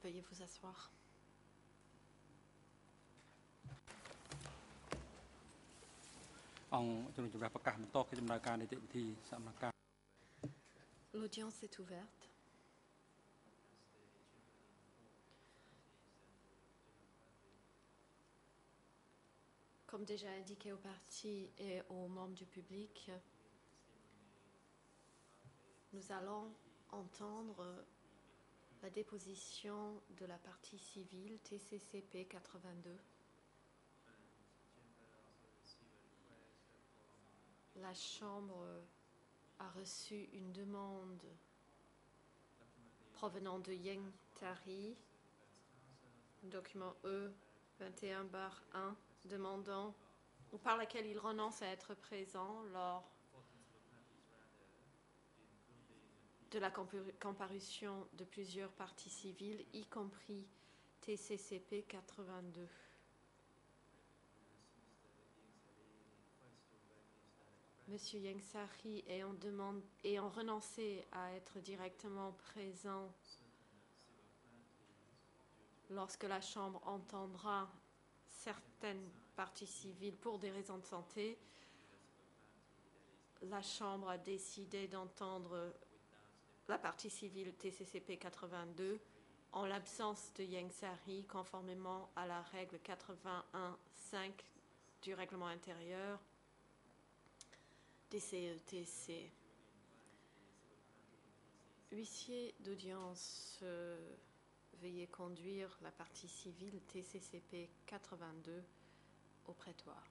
Veuillez vous asseoir. L'audience est ouverte. Comme déjà indiqué aux partis et aux membres du public, nous allons entendre la déposition de la partie civile TCCP 82. La Chambre a reçu une demande provenant de Ieng Tary, document E21-1, demandant ou par laquelle il renonce à être présent lors de la comparution de plusieurs parties civiles, y compris TCCP 82. Monsieur Ieng Tary ayant renoncé à être directement présent lorsque la Chambre entendra certaines parties civiles pour des raisons de santé, la Chambre a décidé d'entendre la partie civile TCCP 82 en l'absence de Ieng Tary, conformément à la règle 81.5 du règlement intérieur des CETC. Huissier d'audience, veuillez conduire la partie civile TCCP 82 au prétoire.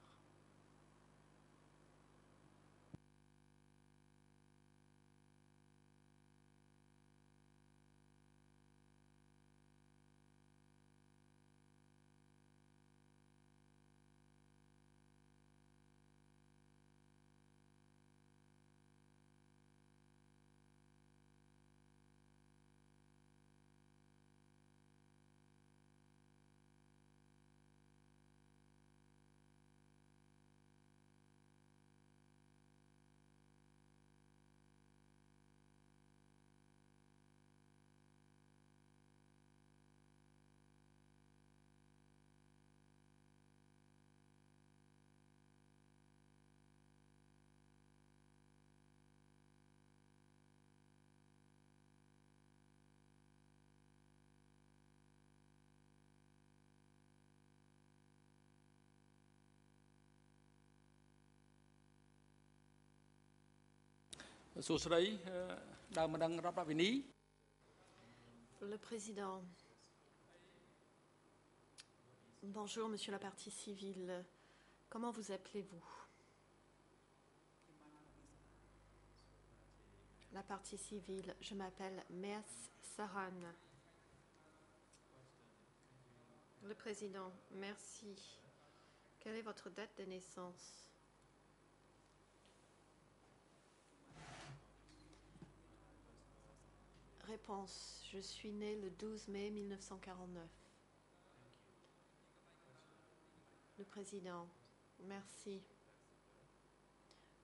Le président. Bonjour, monsieur la partie civile. Comment vous appelez-vous? La partie civile. Je m'appelle Meas Saran. Le président. Merci. Quelle est votre date de naissance? Réponse. Je suis né le 12 mai 1949. Le président. Merci.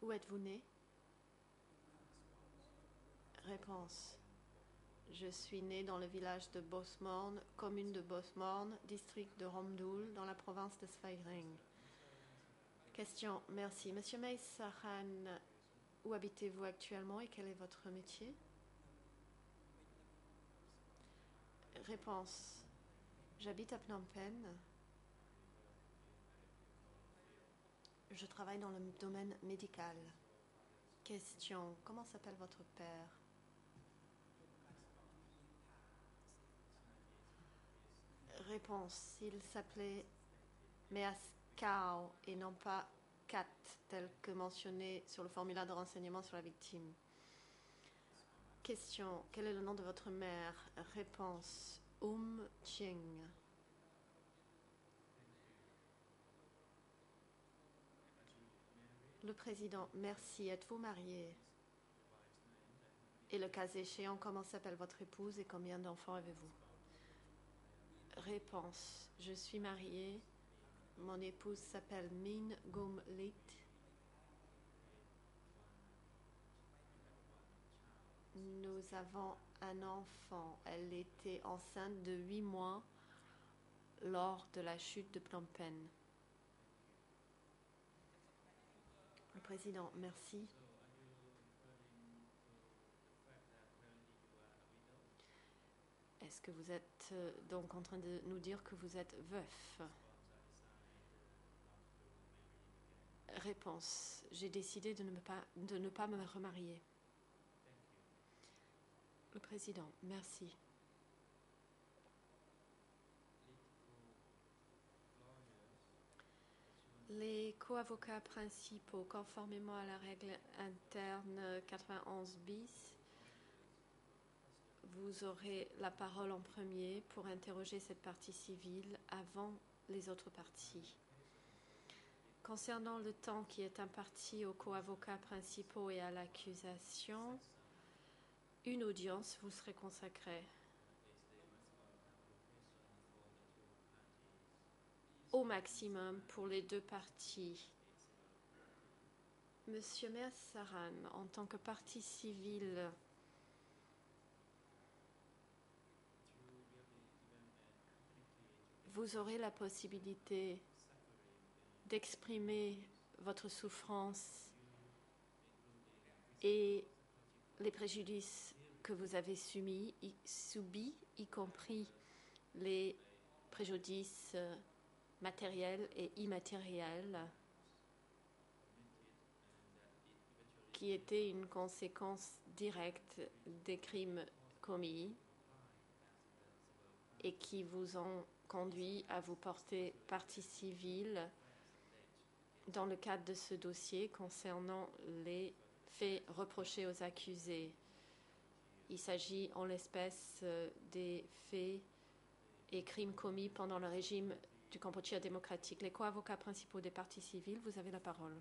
Où êtes-vous né? Réponse. Je suis né dans le village de Bosmorn, commune de Bosmorn, district de Romdoul, dans la province de Svaigring. Question. Merci. Monsieur Meas Saran, où habitez-vous actuellement et quel est votre métier? Réponse. J'habite à Phnom Penh. Je travaille dans le domaine médical. Question. Comment s'appelle votre père? Réponse. Il s'appelait Meas Kao et non pas Kat, tel que mentionné sur le formulaire de renseignement sur la victime. Question. Quel est le nom de votre mère? Réponse. Ching. Le président. Merci. Êtes-vous marié? Et le cas échéant, comment s'appelle votre épouse et combien d'enfants avez-vous? Réponse. Je suis mariée. Mon épouse s'appelle Min Gum Lit. Nous avons un enfant. Elle était enceinte de 8 mois lors de la chute de Phnom Penh. Le président, merci. Est-ce que vous êtes donc en train de nous dire que vous êtes veuf? Réponse. J'ai décidé de ne pas me remarier. Le président, merci. Les co-avocats principaux, conformément à la règle interne 91 bis, vous aurez la parole en premier pour interroger cette partie civile avant les autres parties. Concernant le temps qui est imparti aux co-avocats principaux et à l'accusation, une audience vous serait consacrée. Au maximum pour les deux parties. Monsieur Meas-Saran, en tant que partie civile, vous aurez la possibilité d'exprimer votre souffrance et les préjudices que vous avez subis, y compris les préjudices matériels et immatériels qui étaient une conséquence directe des crimes commis et qui vous ont conduit à vous porter partie civile dans le cadre de ce dossier concernant les faits reprochés aux accusés. Il s'agit en l'espèce des faits et crimes commis pendant le régime du Cambodge démocratique. Les co-avocats principaux des parties civiles, vous avez la parole.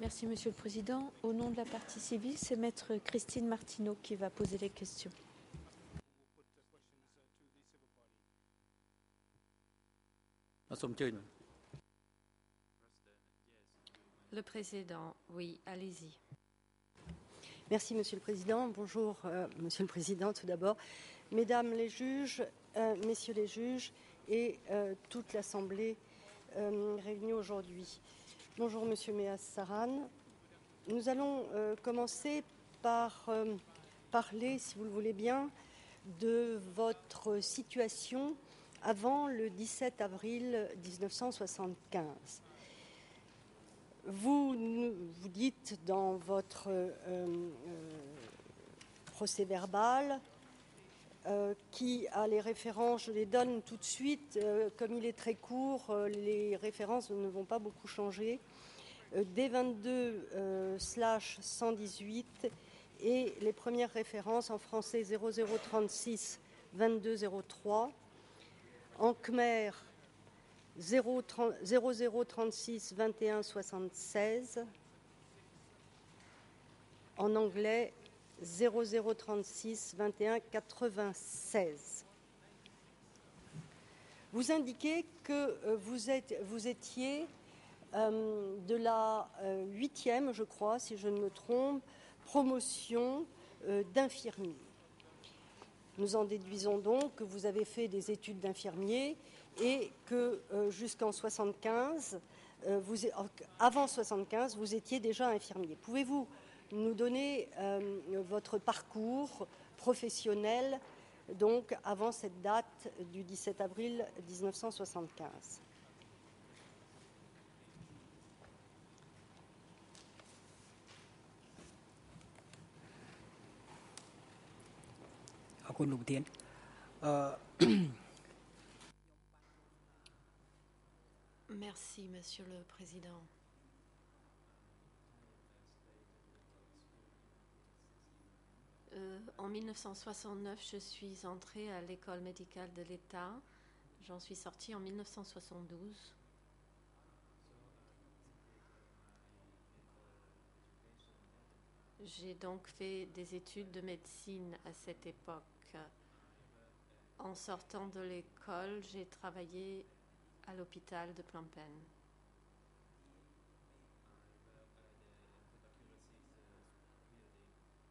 Merci, Monsieur le Président. Au nom de la partie civile, c'est Maître Christine Martineau qui va poser les questions. Le Président, oui, allez-y. Merci, Monsieur le Président. Bonjour, Monsieur le Président, tout d'abord. Mesdames les juges, Messieurs les juges et toute l'Assemblée réunie aujourd'hui. Bonjour, Monsieur Meas-Saran. Nous allons commencer par parler, si vous le voulez bien, de votre situation avant le 17 avril 1975. Vous dites dans votre procès-verbal qui a les références, je les donne tout de suite, comme il est très court, les références ne vont pas beaucoup changer, D22/118 et les premières références en français 0036 2203, en khmer 0036 21 76, en anglais 0036 21 96. Vous indiquez que vous étiez de la 8e, je crois, si je ne me trompe, promotion d'infirmier. Nous en déduisons donc que vous avez fait des études d'infirmier et que jusqu'en 75, avant 75, vous étiez déjà infirmier. Pouvez-vous nous donner votre parcours professionnel donc avant cette date du 17 avril 1975 ? Merci, Monsieur le Président. En 1969, je suis entrée à l'école médicale de l'État. J'en suis sortie en 1972. J'ai donc fait des études de médecine à cette époque. En sortant de l'école, j'ai travaillé à l'hôpital de Phnom Penh.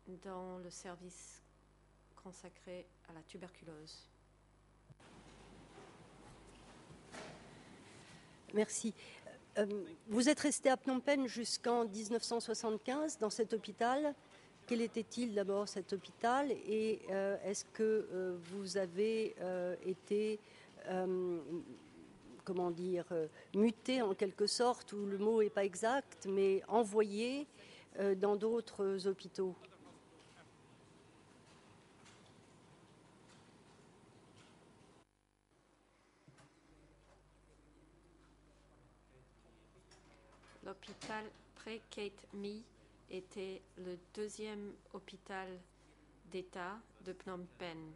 dans le service consacré à la tuberculose. Merci. Vous êtes resté à Phnom Penh jusqu'en 1975 dans cet hôpital. Quel était-il d'abord cet hôpital et est-ce que vous avez été, comment dire, muté en quelque sorte, ou le mot n'est pas exact, mais envoyé dans d'autres hôpitaux? L'hôpital pré-Kate Me était le deuxième hôpital d'État de Phnom Penh,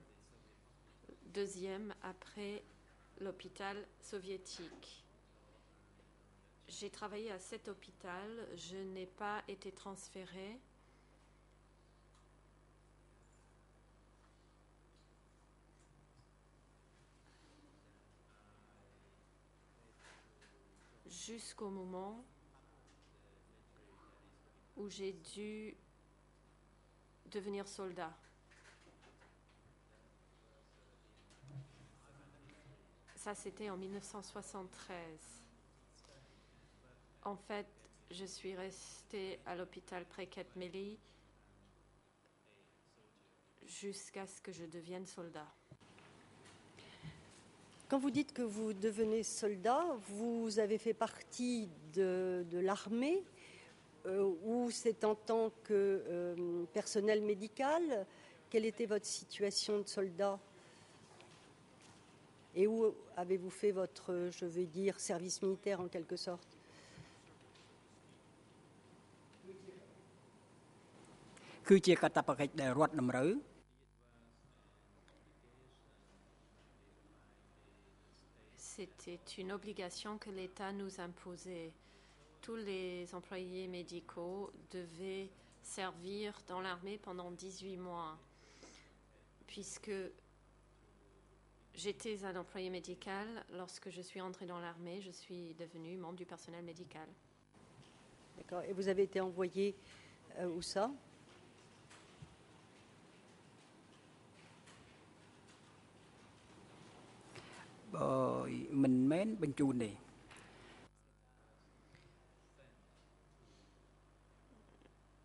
deuxième après l'hôpital soviétique. J'ai travaillé à cet hôpital, je n'ai pas été transférée. Jusqu'au moment où j'ai dû devenir soldat. Ça, c'était en 1973. En fait, je suis restée à l'hôpital pré-Kate Me jusqu'à ce que je devienne soldat. Quand vous dites que vous devenez soldat, vous avez fait partie de l'armée ou c'est en tant que personnel médical? Quelle était votre situation de soldat? Et où avez-vous fait votre, je vais dire, service militaire en quelque sorte? C'était une obligation que l'État nous imposait. Tous les employés médicaux devaient servir dans l'armée pendant 18 mois. Puisque j'étais un employé médical, lorsque je suis entrée dans l'armée, je suis devenue membre du personnel médical. D'accord. Et vous avez été envoyé où ça?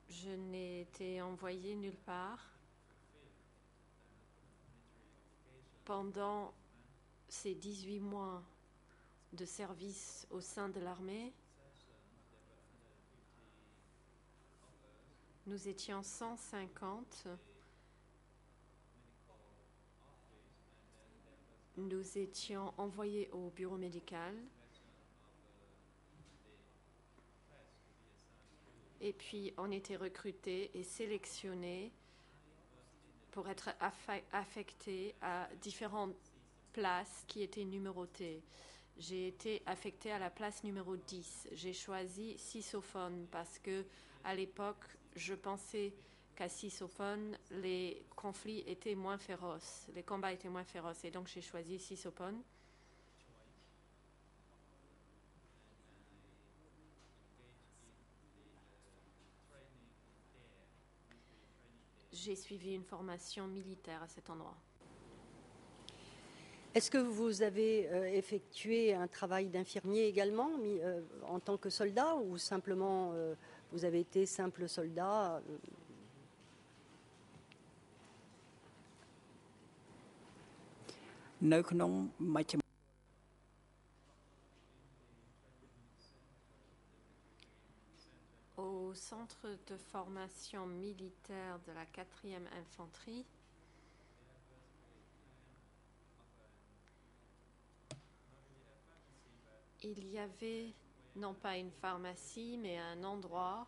Je n'ai été envoyée nulle part. Pendant ces 18 mois de service au sein de l'armée, nous étions 150. Nous étions envoyés au bureau médical. Et puis, on était recrutés et sélectionnés pour être affectés à différentes places qui étaient numérotées. J'ai été affectée à la place numéro 10. J'ai choisi Sisophone parce que, à l'époque, je pensais qu'à Sisophone, les conflits étaient moins féroces, les combats étaient moins féroces. Et donc, j'ai choisi Sisophone. J'ai suivi une formation militaire à cet endroit. Est-ce que vous avez effectué un travail d'infirmier également en tant que soldat ou simplement vous avez été simple soldat Au centre de formation militaire de la 4e infanterie, il y avait non pas une pharmacie, mais un endroit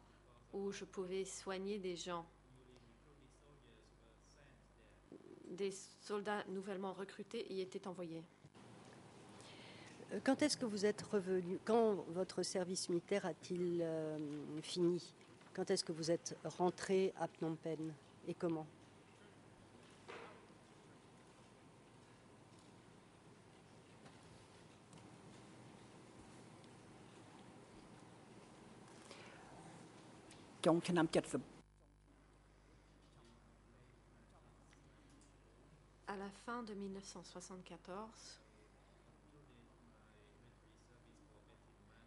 où je pouvais soigner des gens. Des soldats nouvellement recrutés y étaient envoyés. Quand est-ce que vous êtes revenu? Quand votre service militaire a-t-il fini? Quand est-ce que vous êtes rentré à Phnom Penh et comment? 1974,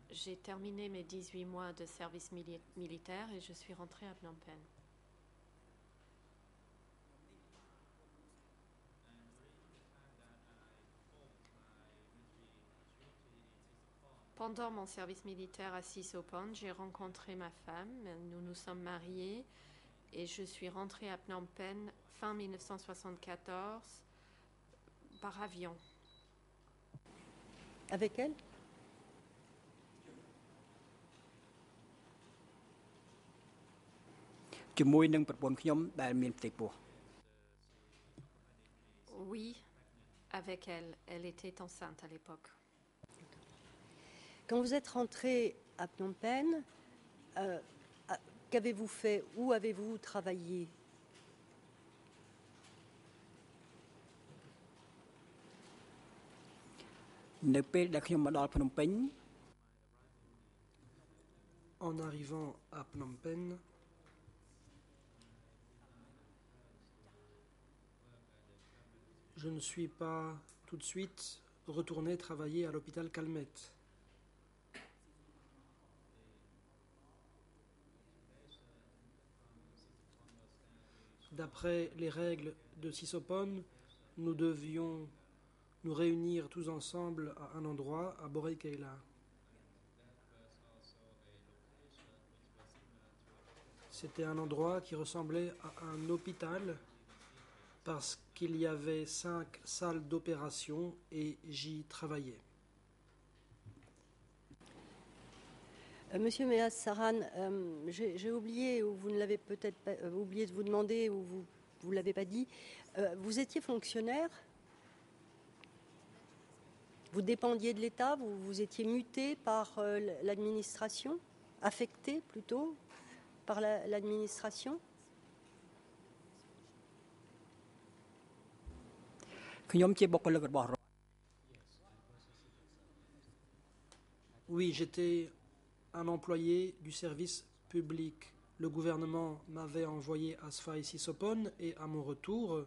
j'ai terminé mes 18 mois de service militaire et je suis rentrée à Phnom Penh. Pendant mon service militaire à Sisopon, j'ai rencontré ma femme, nous nous sommes mariés et je suis rentrée à Phnom Penh fin 1974 par avion. Avec elle? Oui, avec elle. Elle était enceinte à l'époque. Quand vous êtes rentré à Phnom Penh, qu'avez-vous fait? Où avez-vous travaillé? En arrivant à Phnom Penh, je ne suis pas tout de suite retourné travailler à l'hôpital Calmette. D'après les règles de Sisopon, nous devions nous réunir tous ensemble à un endroit, à Borei Keila. C'était un endroit qui ressemblait à un hôpital parce qu'il y avait 5 salles d'opération et j'y travaillais. Monsieur Meaz Saran, j'ai oublié, ou vous ne l'avez peut-être pas oublié de vous demander, ou vous ne l'avez pas dit, vous étiez fonctionnaire? Vous dépendiez de l'État? Vous étiez muté par l'administration? Affecté plutôt par l'administration? Oui, j'étais un employé du service public. Le gouvernement m'avait envoyé à Sphai Sisopon et à mon retour,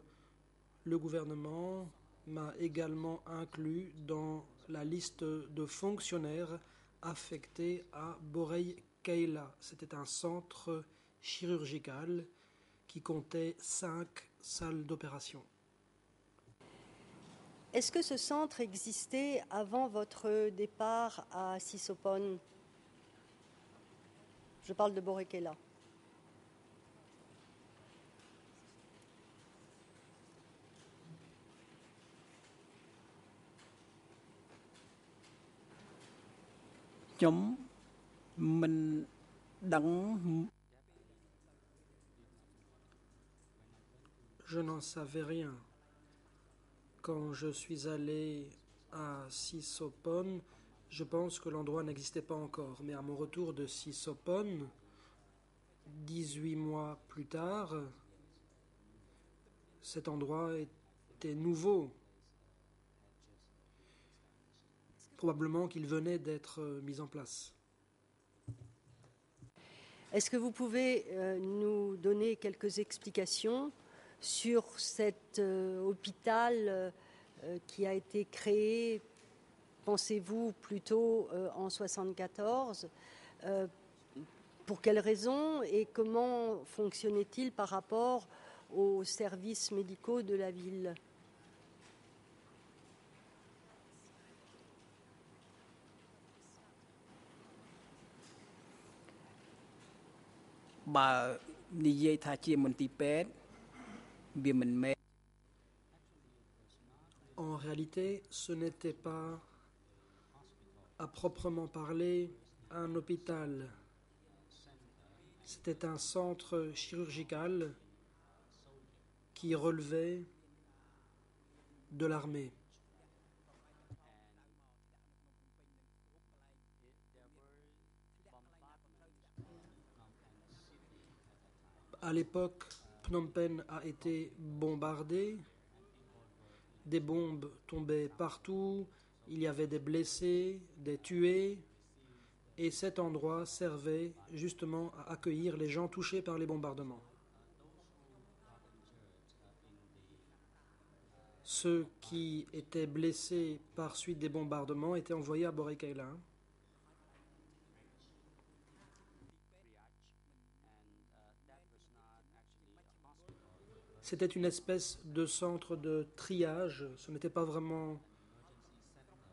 le gouvernement m'a également inclus dans la liste de fonctionnaires affectés à Borei Keila. C'était un centre chirurgical qui comptait 5 salles d'opération. Est-ce que ce centre existait avant votre départ à Sisopon? Je parle de Borei Keila. Je n'en savais rien. Quand je suis allé à Sisopon, je pense que l'endroit n'existait pas encore. Mais à mon retour de Sisopon, 18 mois plus tard, cet endroit était nouveau. Probablement qu'il venait d'être mis en place. Est-ce que vous pouvez nous donner quelques explications sur cet hôpital qui a été créé, pensez-vous, plutôt en 1974 pour quelles raisons et comment fonctionnait-il par rapport aux services médicaux de la ville? En réalité, ce n'était pas à proprement parler un hôpital. C'était un centre chirurgical qui relevait de l'armée. À l'époque, Phnom Penh a été bombardée. Des bombes tombaient partout. Il y avait des blessés, des tués. Et cet endroit servait justement à accueillir les gens touchés par les bombardements. Ceux qui étaient blessés par suite des bombardements étaient envoyés à Boré Kaila. C'était une espèce de centre de triage. Ce n'était pas vraiment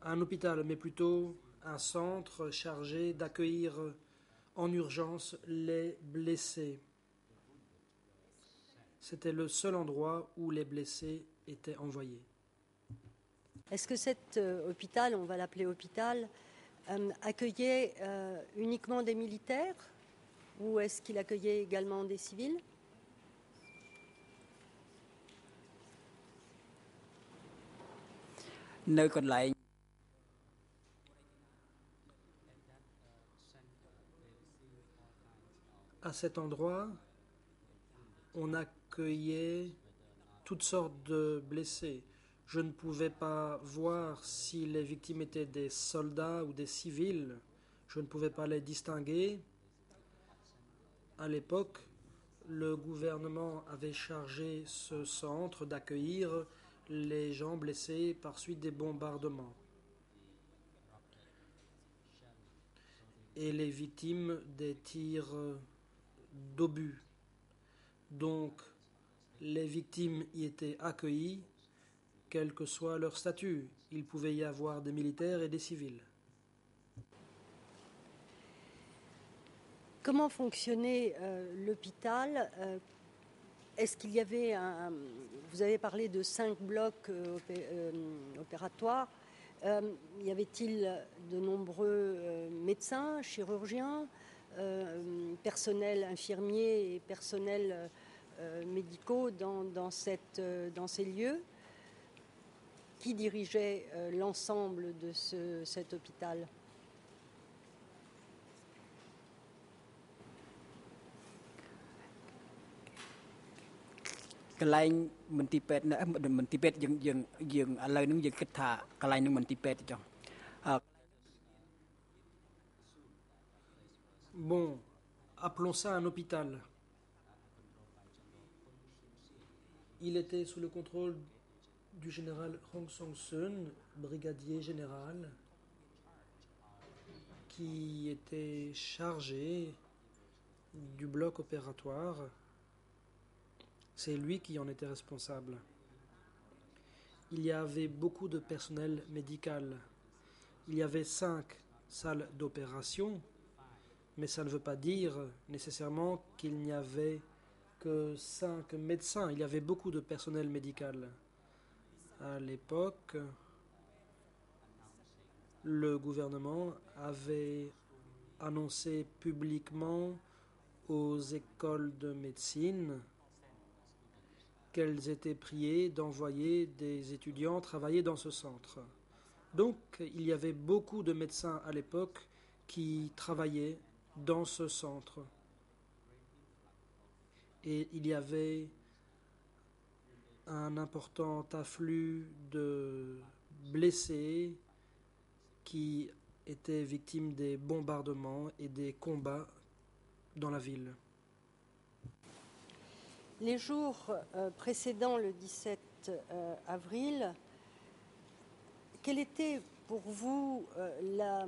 un hôpital, mais plutôt un centre chargé d'accueillir en urgence les blessés. C'était le seul endroit où les blessés étaient envoyés. Est-ce que cet hôpital, on va l'appeler hôpital, accueillait uniquement des militaires ou est-ce qu'il accueillait également des civils? À cet endroit, on accueillait toutes sortes de blessés. Je ne pouvais pas voir si les victimes étaient des soldats ou des civils. Je ne pouvais pas les distinguer. À l'époque, le gouvernement avait chargé ce centre d'accueillir les gens blessés par suite des bombardements. Et les victimes des tirs d'obus. Donc, les victimes y étaient accueillies, quel que soit leur statut. Il pouvait y avoir des militaires et des civils. Comment fonctionnait l'hôpital? Est-ce qu'il y avait vous avez parlé de 5 blocs opératoires. Y avait-il de nombreux médecins, chirurgiens, personnel infirmier et personnel médicaux dans ces lieux? Qui dirigeait l'ensemble de cet hôpital? Bon, appelons ça un hôpital. Il était sous le contrôle du général Hong Song-sun, brigadier général, qui était chargé du bloc opératoire. C'est lui qui en était responsable. Il y avait beaucoup de personnel médical. Il y avait 5 salles d'opération, mais ça ne veut pas dire nécessairement qu'il n'y avait que 5 médecins. Il y avait beaucoup de personnel médical. À l'époque, le gouvernement avait annoncé publiquement aux écoles de médecine qu'elles étaient priées d'envoyer des étudiants travailler dans ce centre. Donc, il y avait beaucoup de médecins à l'époque qui travaillaient dans ce centre. Et il y avait un important afflux de blessés qui étaient victimes des bombardements et des combats dans la ville. Les jours précédant le 17 avril, quelle était pour vous la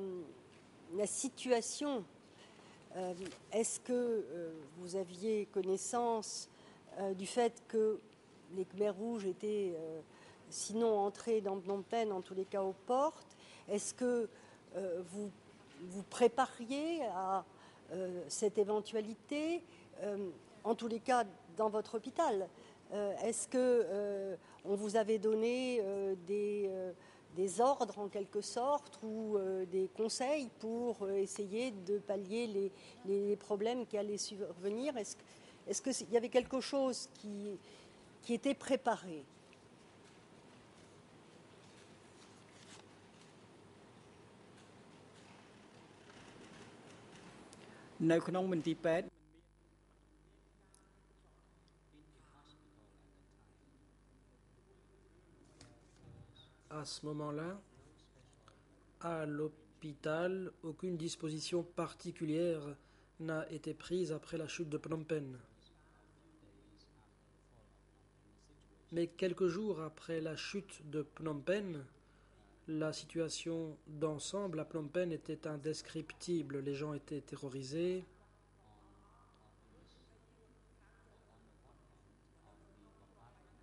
situation? Est-ce que vous aviez connaissance du fait que les Khmers rouges étaient, sinon entrés dans Phnom Penh, en tous les cas aux portes? Est-ce que vous prépariez à cette éventualité, en tous les cas dans votre hôpital? Est-ce que on vous avait donné des ordres en quelque sorte ou des conseils pour essayer de pallier les problèmes qui allaient survenir? Est-ce qu'il y avait quelque chose qui était préparé? À ce moment-là, à l'hôpital, aucune disposition particulière n'a été prise après la chute de Phnom Penh. Mais quelques jours après la chute de Phnom Penh, la situation d'ensemble à Phnom Penh était indescriptible. Les gens étaient terrorisés.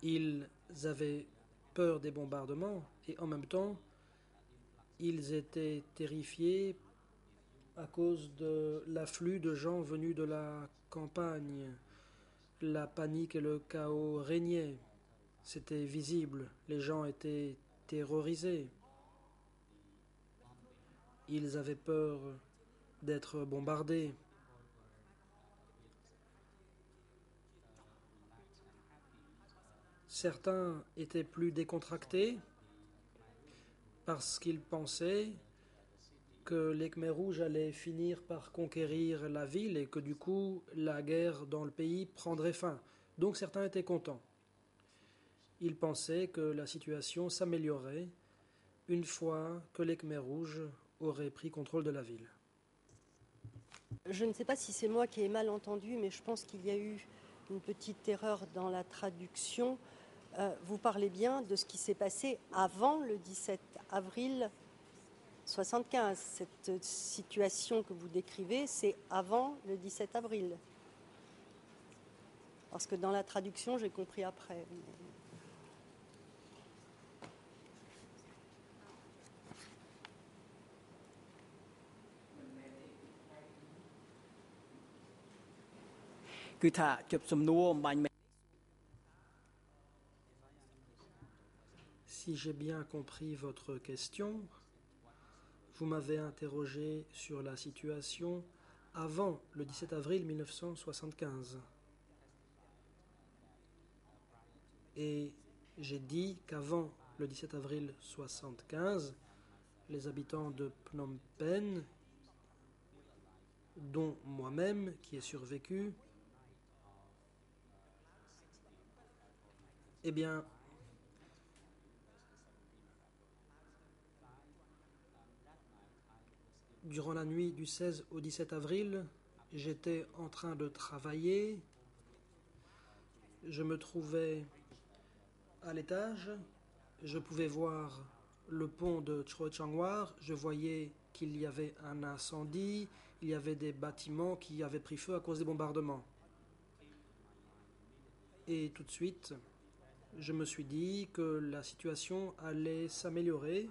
Ils avaient peur des bombardements et en même temps, ils étaient terrifiés à cause de l'afflux de gens venus de la campagne. La panique et le chaos régnaient. C'était visible. Les gens étaient terrorisés. Ils avaient peur d'être bombardés. Certains étaient plus décontractés parce qu'ils pensaient que les Khmers rouges allaient finir par conquérir la ville et que du coup la guerre dans le pays prendrait fin. Donc certains étaient contents. Ils pensaient que la situation s'améliorerait une fois que les Khmers rouges auraient pris contrôle de la ville. Je ne sais pas si c'est moi qui ai mal entendu, mais je pense qu'il y a eu une petite erreur dans la traduction. Vous parlez bien de ce qui s'est passé avant le 17 avril 75. Cette situation que vous décrivez, c'est avant le 17 avril. Parce que dans la traduction, j'ai compris après. Si j'ai bien compris votre question, vous m'avez interrogé sur la situation avant le 17 avril 1975. Et j'ai dit qu'avant le 17 avril 1975, les habitants de Phnom Penh, dont moi-même qui ai survécu, eh bien, durant la nuit du 16 au 17 avril, j'étais en train de travailler. Je me trouvais à l'étage. Je pouvais voir le pont de Chro Changwar. Je voyais qu'il y avait un incendie. Il y avait des bâtiments qui avaient pris feu à cause des bombardements. Et tout de suite, je me suis dit que la situation allait s'améliorer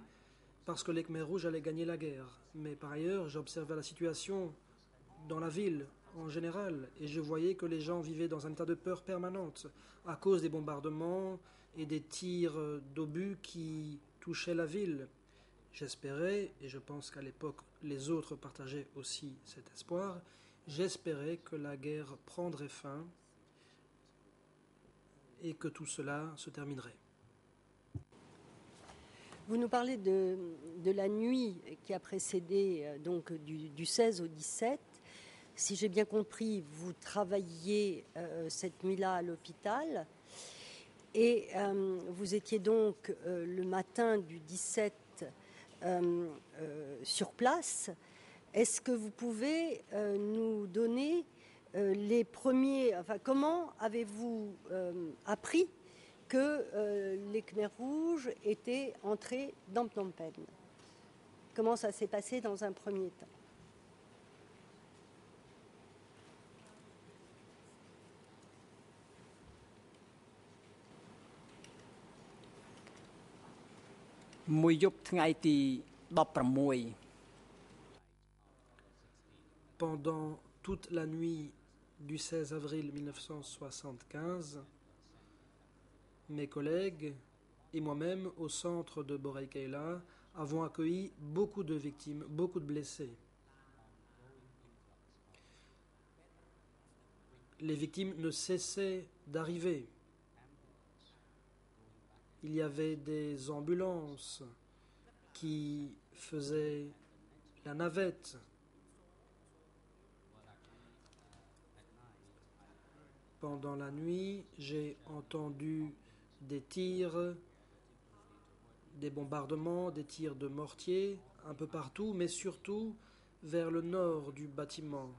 parce que les Khmers rouges allaient gagner la guerre. Mais par ailleurs, j'observais la situation dans la ville en général et je voyais que les gens vivaient dans un état de peur permanente à cause des bombardements et des tirs d'obus qui touchaient la ville. J'espérais, et je pense qu'à l'époque les autres partageaient aussi cet espoir, j'espérais que la guerre prendrait fin et que tout cela se terminerait. Vous nous parlez de la nuit qui a précédé donc du 16 au 17. Si j'ai bien compris, vous travailliez cette nuit-là à l'hôpital et vous étiez donc le matin du 17 sur place. Est-ce que vous pouvez nous donner les premiers... Enfin, comment avez-vous appris que les Khmers rouges étaient entrés dans Phnom Penh? Comment ça s'est passé dans un premier temps? Pendant toute la nuit du 16 avril 1975, mes collègues et moi-même au centre de Borei Kaila avons accueilli beaucoup de victimes, beaucoup de blessés. Les victimes ne cessaient d'arriver. Il y avait des ambulances qui faisaient la navette. Pendant la nuit, j'ai entendu des tirs, des bombardements, des tirs de mortier un peu partout, mais surtout vers le nord du bâtiment.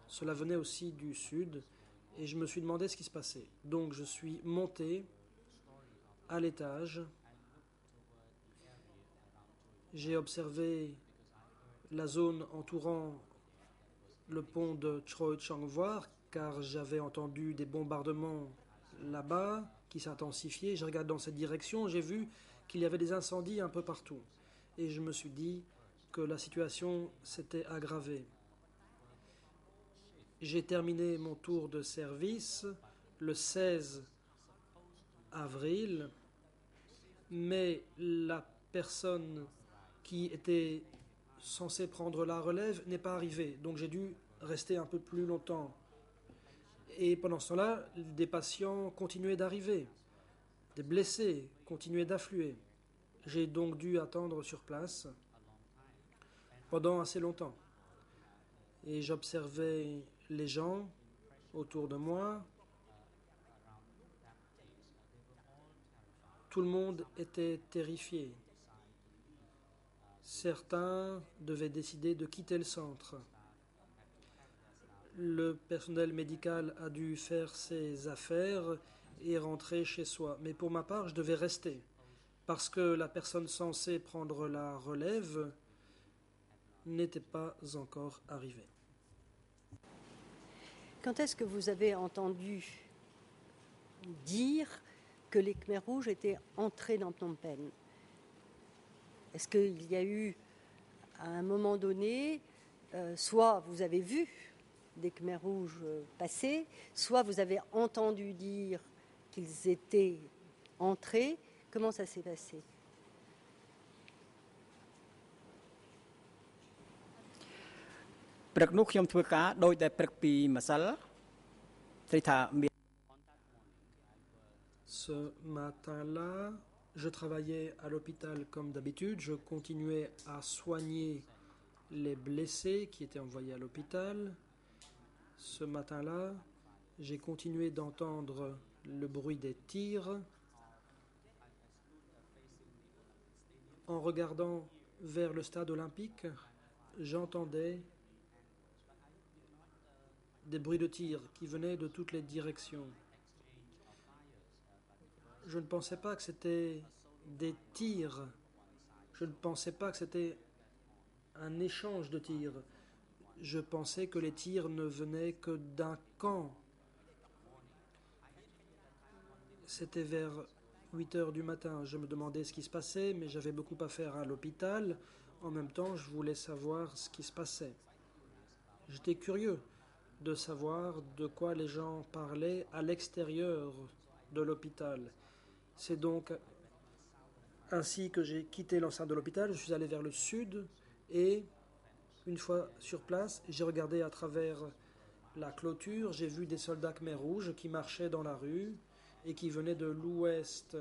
Cela venait aussi du sud et je me suis demandé ce qui se passait. Donc je suis monté à l'étage. J'ai observé la zone entourant le pont de Choi Chang-Voir car j'avais entendu des bombardements là-bas qui s'intensifiaient. Je regarde dans cette direction, j'ai vu qu'il y avait des incendies un peu partout. Et je me suis dit que la situation s'était aggravée. J'ai terminé mon tour de service le 16 avril, mais la personne qui était censée prendre la relève n'est pas arrivée. Donc j'ai dû rester un peu plus longtemps. Et pendant ce temps-là, des patients continuaient d'arriver, des blessés continuaient d'affluer. J'ai donc dû attendre sur place pendant assez longtemps. Et j'observais les gens autour de moi. Tout le monde était terrifié. Certains devaient décider de quitter le centre. Le personnel médical a dû faire ses affaires et rentrer chez soi. Mais pour ma part, je devais rester parce que la personne censée prendre la relève n'était pas encore arrivée. Quand est-ce que vous avez entendu dire que les Khmers rouges étaient entrés dans Phnom Penh? Est-ce qu'il y a eu, à un moment donné, soit vous avez vu des Khmers rouges passer, soit vous avez entendu dire qu'ils étaient entrés? Comment ça s'est passé? Ce matin-là, je travaillais à l'hôpital comme d'habitude. Je continuais à soigner les blessés qui étaient envoyés à l'hôpital. Ce matin-là, j'ai continué d'entendre le bruit des tirs. En regardant vers le stade olympique, j'entendais des bruits de tirs qui venaient de toutes les directions. Je ne pensais pas que c'était des tirs. Je ne pensais pas que c'était un échange de tirs. Je pensais que les tirs ne venaient que d'un camp. C'était vers 8 heures du matin. Je me demandais ce qui se passait, mais j'avais beaucoup à faire à l'hôpital. En même temps, je voulais savoir ce qui se passait. J'étais curieux de savoir de quoi les gens parlaient à l'extérieur de l'hôpital. C'est donc ainsi que j'ai quitté l'enceinte de l'hôpital. Je suis allé vers le sud et, une fois sur place, j'ai regardé à travers la clôture. J'ai vu des soldats khmers rouges qui marchaient dans la rue et qui venaient de l'ouest.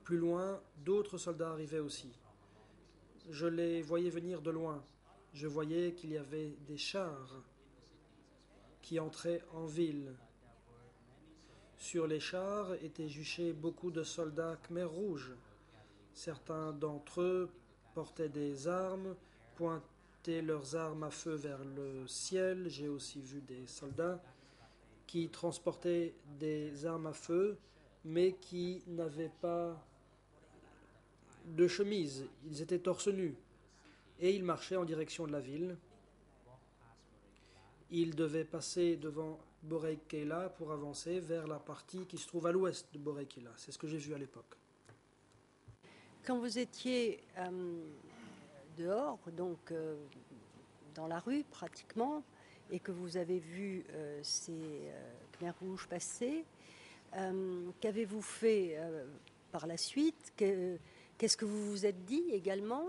Plus loin, d'autres soldats arrivaient aussi. Je les voyais venir de loin. Je voyais qu'il y avait des chars qui entraient en ville. Sur les chars étaient juchés beaucoup de soldats khmers rouges. Certains d'entre eux portaient des armes, pointaient leurs armes à feu vers le ciel. J'ai aussi vu des soldats qui transportaient des armes à feu, mais qui n'avaient pas de chemise. Ils étaient torse nu et ils marchaient en direction de la ville. Ils devaient passer devant Borei Keila pour avancer vers la partie qui se trouve à l'ouest de Borei Keila. C'est ce que j'ai vu à l'époque. Quand vous étiez dehors, donc dans la rue pratiquement, et que vous avez vu ces Khmers rouges passer, qu'avez-vous fait par la suite? Qu'est-ce que vous vous êtes dit également?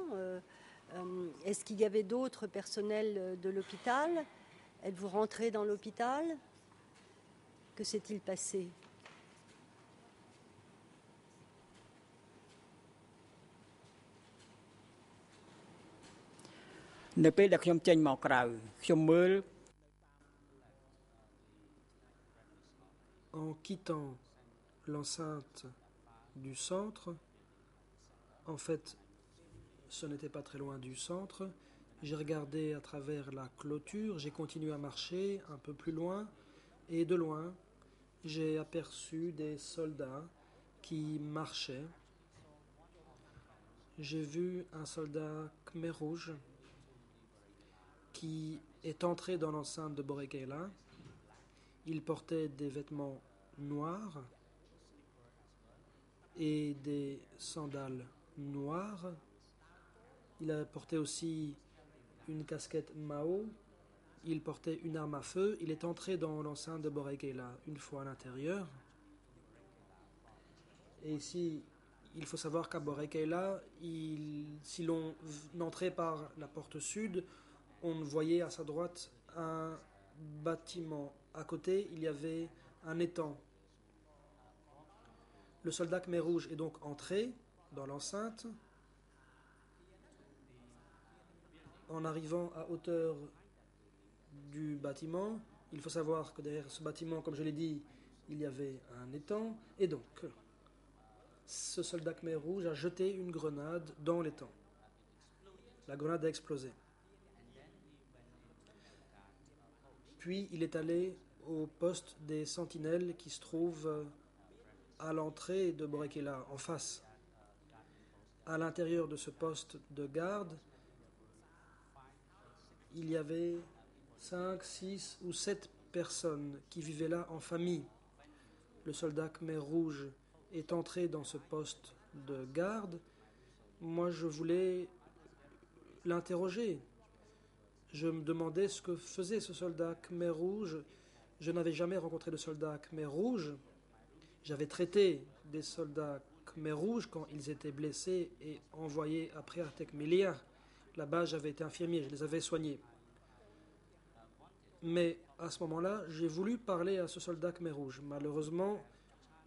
Est-ce qu'il y avait d'autres personnels de l'hôpital? Êtes-vous rentré dans l'hôpital? Que s'est-il passé? En quittant l'enceinte du centre, en fait, ce n'était pas très loin du centre, j'ai regardé à travers la clôture, j'ai continué à marcher un peu plus loin, et de loin, j'ai aperçu des soldats qui marchaient. J'ai vu un soldat khmer rouge qui est entré dans l'enceinte de Boré-Kéla. Il portait des vêtements noirs et des sandales noires. Il a porté aussi une casquette Mao. Il portait une arme à feu. Il est entré dans l'enceinte de Boré-Kéla une fois à l'intérieur. Et ici, il faut savoir qu'à Boré-Kéla, si l'on entrait par la porte sud, on voyait à sa droite un bâtiment. À côté, il y avait un étang. Le soldat khmer rouge est donc entré dans l'enceinte. En arrivant à hauteur du bâtiment, il faut savoir que derrière ce bâtiment, comme je l'ai dit, il y avait un étang. Et donc, ce soldat khmer rouge a jeté une grenade dans l'étang. La grenade a explosé. Puis il est allé au poste des sentinelles qui se trouve à l'entrée de Boré-Kéla, en face. À l'intérieur de ce poste de garde, il y avait 5, 6 ou 7 personnes qui vivaient là en famille. Le soldat khmer rouge est entré dans ce poste de garde. Moi, je voulais l'interroger. Je me demandais ce que faisait ce soldat khmer rouge. Je n'avais jamais rencontré de soldat khmer rouge. J'avais traité des soldats khmer rouges quand ils étaient blessés et envoyés après à Tekmilia. Là-bas, j'avais été infirmier, je les avais soignés. Mais à ce moment-là, j'ai voulu parler à ce soldat khmer rouge. Malheureusement,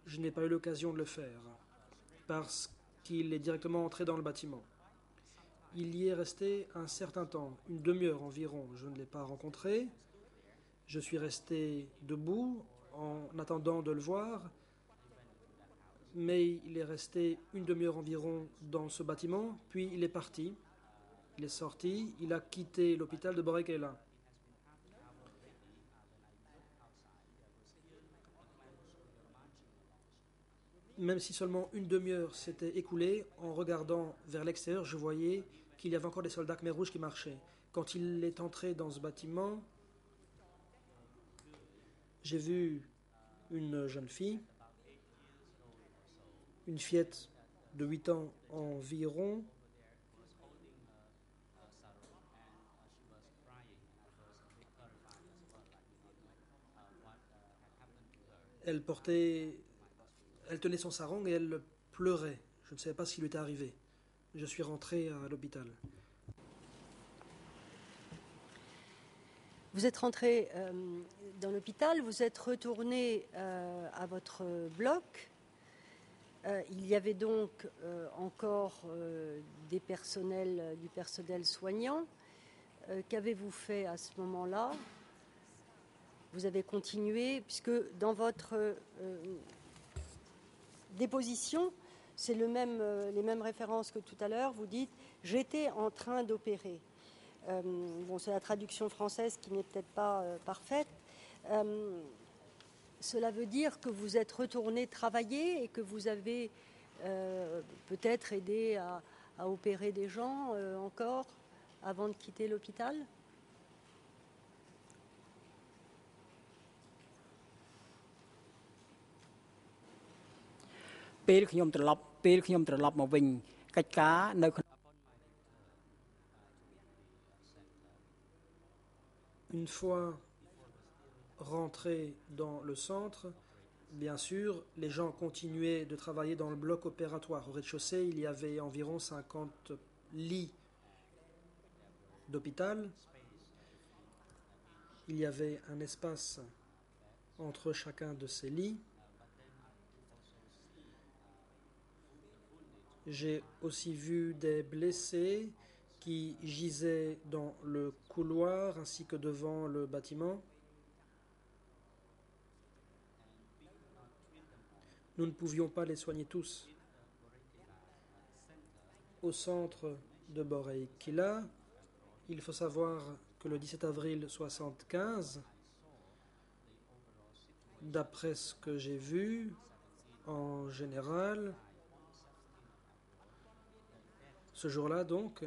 je n'ai pas eu l'occasion de le faire parce qu'il est directement entré dans le bâtiment. Il y est resté un certain temps, une demi-heure environ. Je ne l'ai pas rencontré. Je suis resté debout en attendant de le voir. Mais il est resté une demi-heure environ dans ce bâtiment, puis il est parti. Il est sorti, il a quitté l'hôpital de Boré-Kéla. Même si seulement une demi-heure s'était écoulée, en regardant vers l'extérieur, je voyais qu'il y avait encore des soldats khmer rouges qui marchaient. Quand il est entré dans ce bâtiment, j'ai vu une jeune fille, une fillette de 8 ans environ. Elle tenait son sarong et elle pleurait. Je ne savais pas ce qui lui était arrivé. Je suis rentré à l'hôpital. Vous êtes rentré dans l'hôpital, vous êtes retourné à votre bloc. Il y avait donc encore du personnel soignant. Qu'avez-vous fait à ce moment-là? Vous avez continué, puisque dans votre déposition, c'est les mêmes références que tout à l'heure. Vous dites « j'étais en train d'opérer ». C'est la traduction française qui n'est peut-être pas parfaite. Cela veut dire que vous êtes retourné travailler et que vous avez peut-être aidé à opérer des gens encore avant de quitter l'hôpital? Une fois rentré dans le centre, bien sûr, les gens continuaient de travailler dans le bloc opératoire. Au rez-de-chaussée, il y avait environ 50 lits d'hôpital. Il y avait un espace entre chacun de ces lits. J'ai aussi vu des blessés qui gisaient dans le couloir ainsi que devant le bâtiment. Nous ne pouvions pas les soigner tous. Au centre de Boré-Kéla, il faut savoir que le 17 avril 1975, D'après ce que j'ai vu, en général, ce jour-là donc,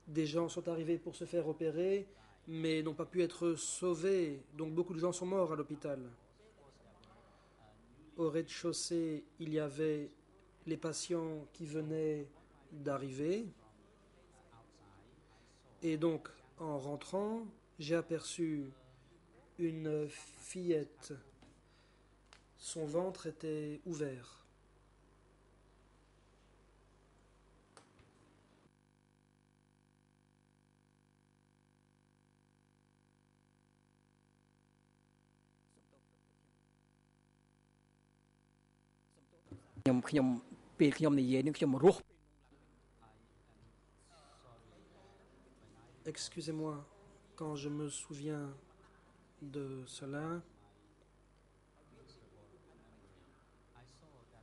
des gens sont arrivés pour se faire opérer, mais n'ont pas pu être sauvés, donc beaucoup de gens sont morts à l'hôpital. Au rez-de-chaussée, il y avait les patients qui venaient d'arriver, et donc en rentrant, j'ai aperçu une fillette. Son ventre était ouvert. Excusez-moi, quand je me souviens de cela,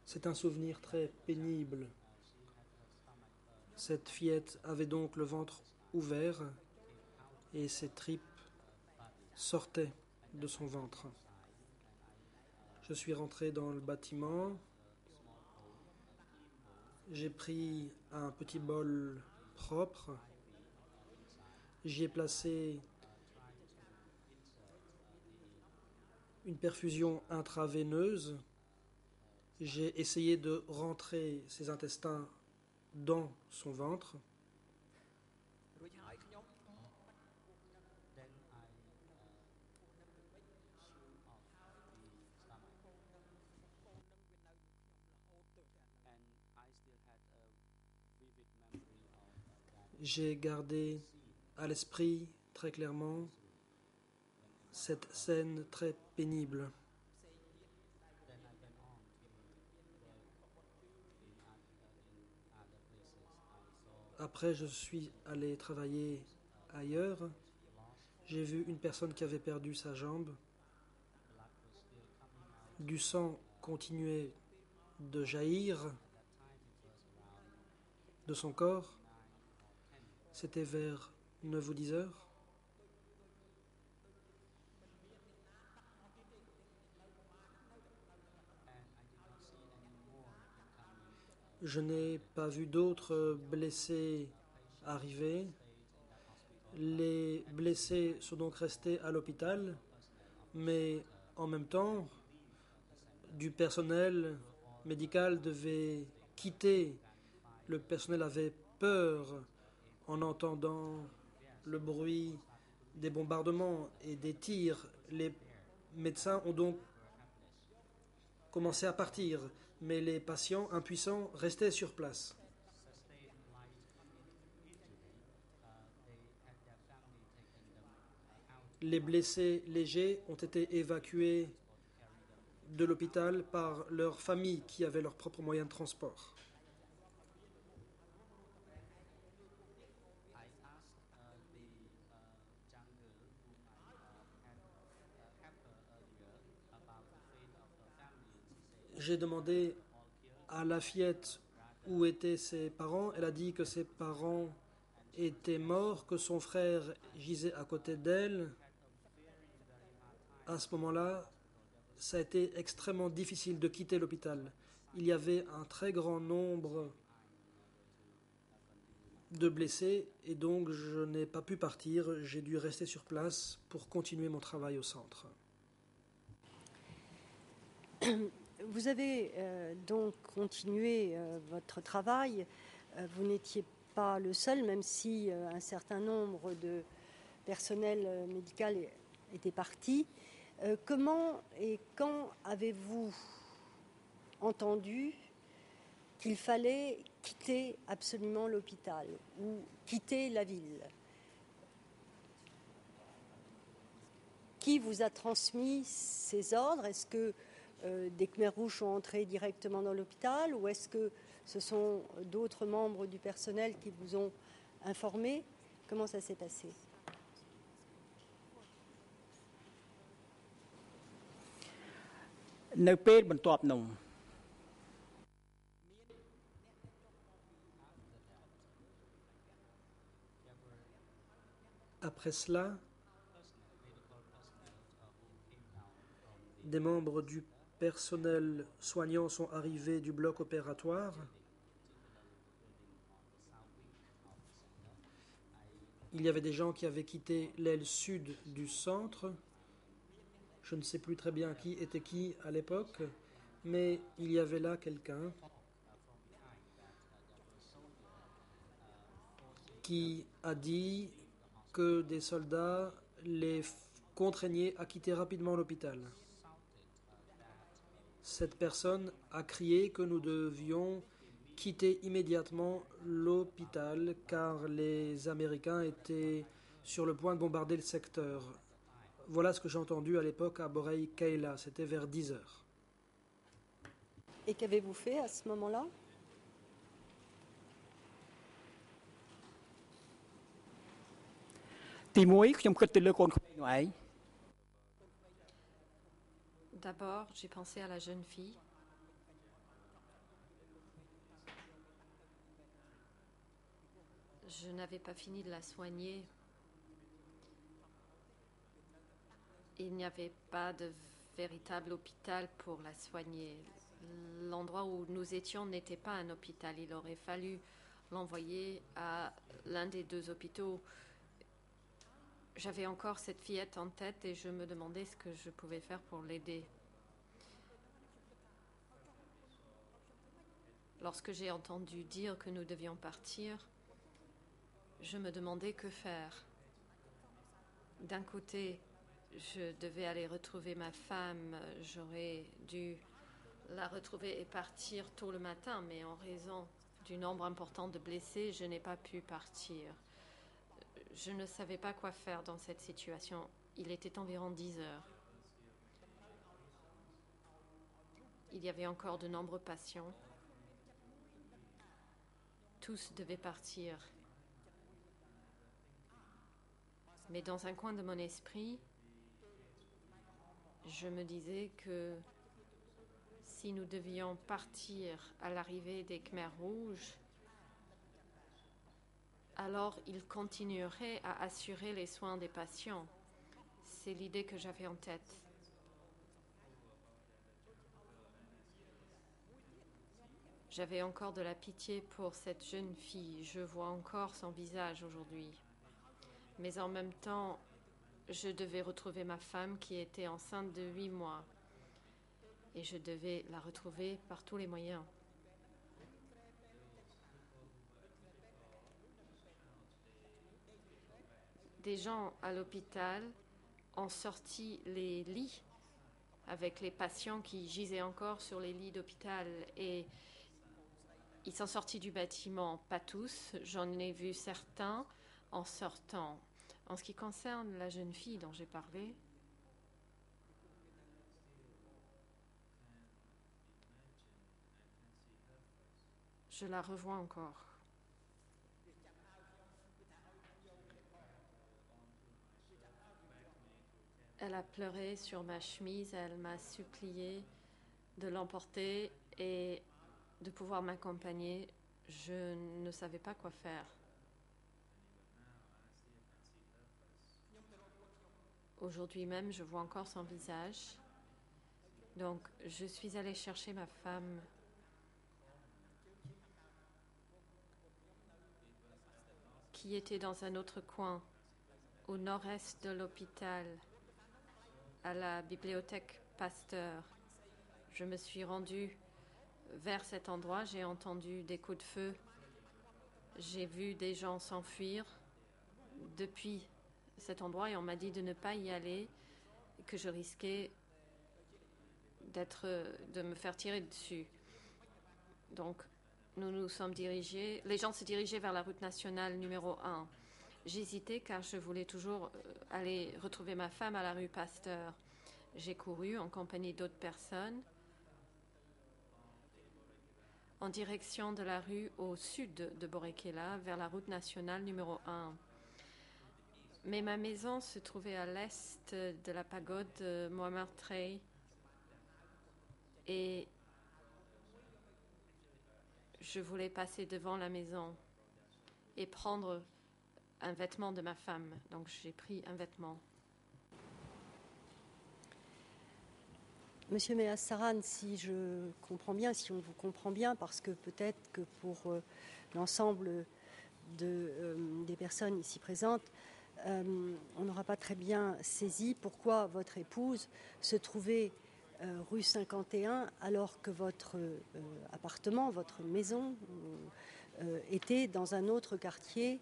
c'est un souvenir très pénible. Cette fillette avait donc le ventre ouvert et ses tripes sortaient de son ventre. Je suis rentré dans le bâtiment. J'ai pris un petit bol propre. J'y ai placé une perfusion intraveineuse. J'ai essayé de rentrer ses intestins dans son ventre. J'ai gardé à l'esprit très clairement cette scène très pénible. Après, je suis allé travailler ailleurs. J'ai vu une personne qui avait perdu sa jambe. Du sang continuait de jaillir de son corps. C'était vers 9 ou 10 heures. Je n'ai pas vu d'autres blessés arriver. Les blessés sont donc restés à l'hôpital, mais en même temps, du personnel médical devait quitter. Le personnel avait peur en entendant le bruit des bombardements et des tirs. Les médecins ont donc commencé à partir, mais les patients impuissants restaient sur place. Les blessés légers ont été évacués de l'hôpital par leurs familles qui avaient leurs propres moyens de transport. J'ai demandé à la fillette où étaient ses parents. Elle a dit que ses parents étaient morts, que son frère gisait à côté d'elle. À ce moment-là, ça a été extrêmement difficile de quitter l'hôpital. Il y avait un très grand nombre de blessés et donc je n'ai pas pu partir. J'ai dû rester sur place pour continuer mon travail au centre. Vous avez donc continué votre travail. Vous n'étiez pas le seul, même si un certain nombre de personnel médical était parti. Comment et quand avez-vous entendu qu'il fallait quitter absolument l'hôpital ou quitter la ville? Qui vous a transmis ces ordres? Est-ce que des Khmers rouges sont entrés directement dans l'hôpital ou est-ce que ce sont d'autres membres du personnel qui vous ont informé? Comment ça s'est passé? Après cela, des membres du personnel soignant sont arrivés du bloc opératoire. Il y avait des gens qui avaient quitté l'aile sud du centre. Je ne sais plus très bien qui était qui à l'époque, mais il y avait là quelqu'un qui a dit que des soldats les contraignaient à quitter rapidement l'hôpital. Cette personne a crié que nous devions quitter immédiatement l'hôpital car les Américains étaient sur le point de bombarder le secteur. Voilà ce que j'ai entendu à l'époque à Borei Keila, c'était vers 10 heures. Et qu'avez-vous fait à ce moment-là? D'abord, j'ai pensé à la jeune fille. Je n'avais pas fini de la soigner. Il n'y avait pas de véritable hôpital pour la soigner. L'endroit où nous étions n'était pas un hôpital. Il aurait fallu l'envoyer à l'un des deux hôpitaux. J'avais encore cette fillette en tête et je me demandais ce que je pouvais faire pour l'aider. Lorsque j'ai entendu dire que nous devions partir, je me demandais que faire. D'un côté, je devais aller retrouver ma femme. J'aurais dû la retrouver et partir tôt le matin, mais en raison du nombre important de blessés, je n'ai pas pu partir. Je ne savais pas quoi faire dans cette situation. Il était environ 10 heures. Il y avait encore de nombreux patients. Tous devaient partir. Mais dans un coin de mon esprit, je me disais que si nous devions partir à l'arrivée des Khmers rouges, alors ils continueraient à assurer les soins des patients. C'est l'idée que j'avais en tête. J'avais encore de la pitié pour cette jeune fille. Je vois encore son visage aujourd'hui. Mais en même temps, je devais retrouver ma femme qui était enceinte de 8 mois. Et je devais la retrouver par tous les moyens. Des gens à l'hôpital ont sorti les lits avec les patients qui gisaient encore sur les lits d'hôpital et ils sont sortis du bâtiment, pas tous, j'en ai vu certains en sortant. En ce qui concerne la jeune fille dont j'ai parlé, je la revois encore. Elle a pleuré sur ma chemise, elle m'a supplié de l'emporter et de pouvoir m'accompagner. Je ne savais pas quoi faire. Aujourd'hui même, je vois encore son visage. Donc, je suis allée chercher ma femme. Qui était dans un autre coin, au nord-est de l'hôpital, à la bibliothèque Pasteur. Je me suis rendue vers cet endroit, j'ai entendu des coups de feu, j'ai vu des gens s'enfuir depuis cet endroit et on m'a dit de ne pas y aller, que je risquais de me faire tirer dessus. Donc, nous nous sommes dirigés, les gens se dirigeaient vers la route nationale numéro 1. J'hésitais car je voulais toujours aller retrouver ma femme à la rue Pasteur. J'ai couru en compagnie d'autres personnes en direction de la rue au sud de Borei Keila vers la route nationale numéro 1. Mais ma maison se trouvait à l'est de la pagode Muhammad Trey et je voulais passer devant la maison et prendre un vêtement de ma femme. Donc j'ai pris un vêtement. Monsieur Meassaran, si je comprends bien, si on vous comprend bien, parce que peut-être que pour l'ensemble des personnes ici présentes, on n'aura pas très bien saisi pourquoi votre épouse se trouvait rue 51 alors que votre appartement, votre maison était dans un autre quartier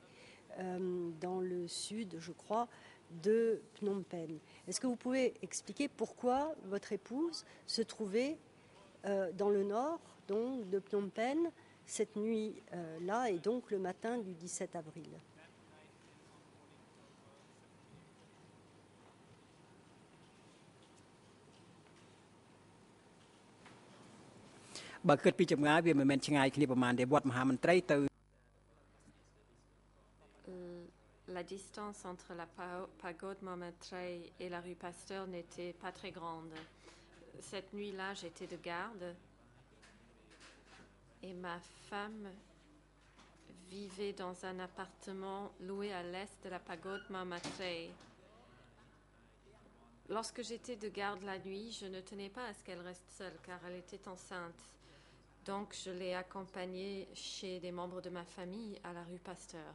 dans le sud, je crois, de Phnom Penh. Est-ce que vous pouvez expliquer pourquoi votre épouse se trouvait dans le nord donc, de Phnom Penh cette nuit-là et donc le matin du 17 avril? La distance entre la pagode Montmartre et la rue Pasteur n'était pas très grande. Cette nuit-là, j'étais de garde et ma femme vivait dans un appartement loué à l'est de la pagode Montmartre. Lorsque j'étais de garde la nuit, je ne tenais pas à ce qu'elle reste seule car elle était enceinte. Donc je l'ai accompagnée chez des membres de ma famille à la rue Pasteur.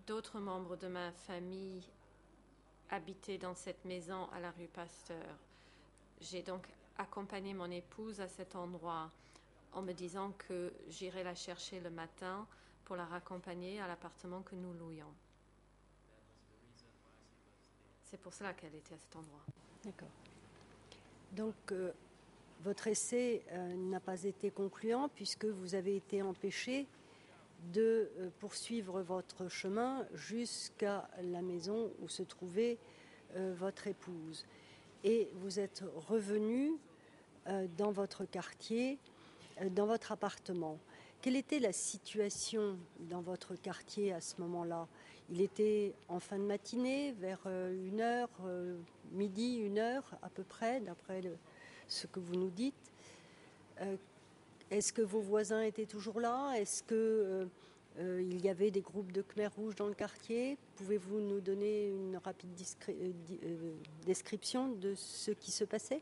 D'autres membres de ma famille habitaient dans cette maison à la rue Pasteur. J'ai donc accompagné mon épouse à cet endroit en me disant que j'irais la chercher le matin pour la raccompagner à l'appartement que nous louions. C'est pour cela qu'elle était à cet endroit. D'accord. Donc, votre essai n'a pas été concluant puisque vous avez été empêché de poursuivre votre chemin jusqu'à la maison où se trouvait votre épouse. Et vous êtes revenu dans votre quartier, dans votre appartement. Quelle était la situation dans votre quartier à ce moment-là? Il était en fin de matinée, vers 1h, midi, 1h à peu près, d'après ce que vous nous dites. Est-ce que vos voisins étaient toujours là? Est-ce que il y avait des groupes de Khmer rouges dans le quartier? Pouvez-vous nous donner une rapide description de ce qui se passait?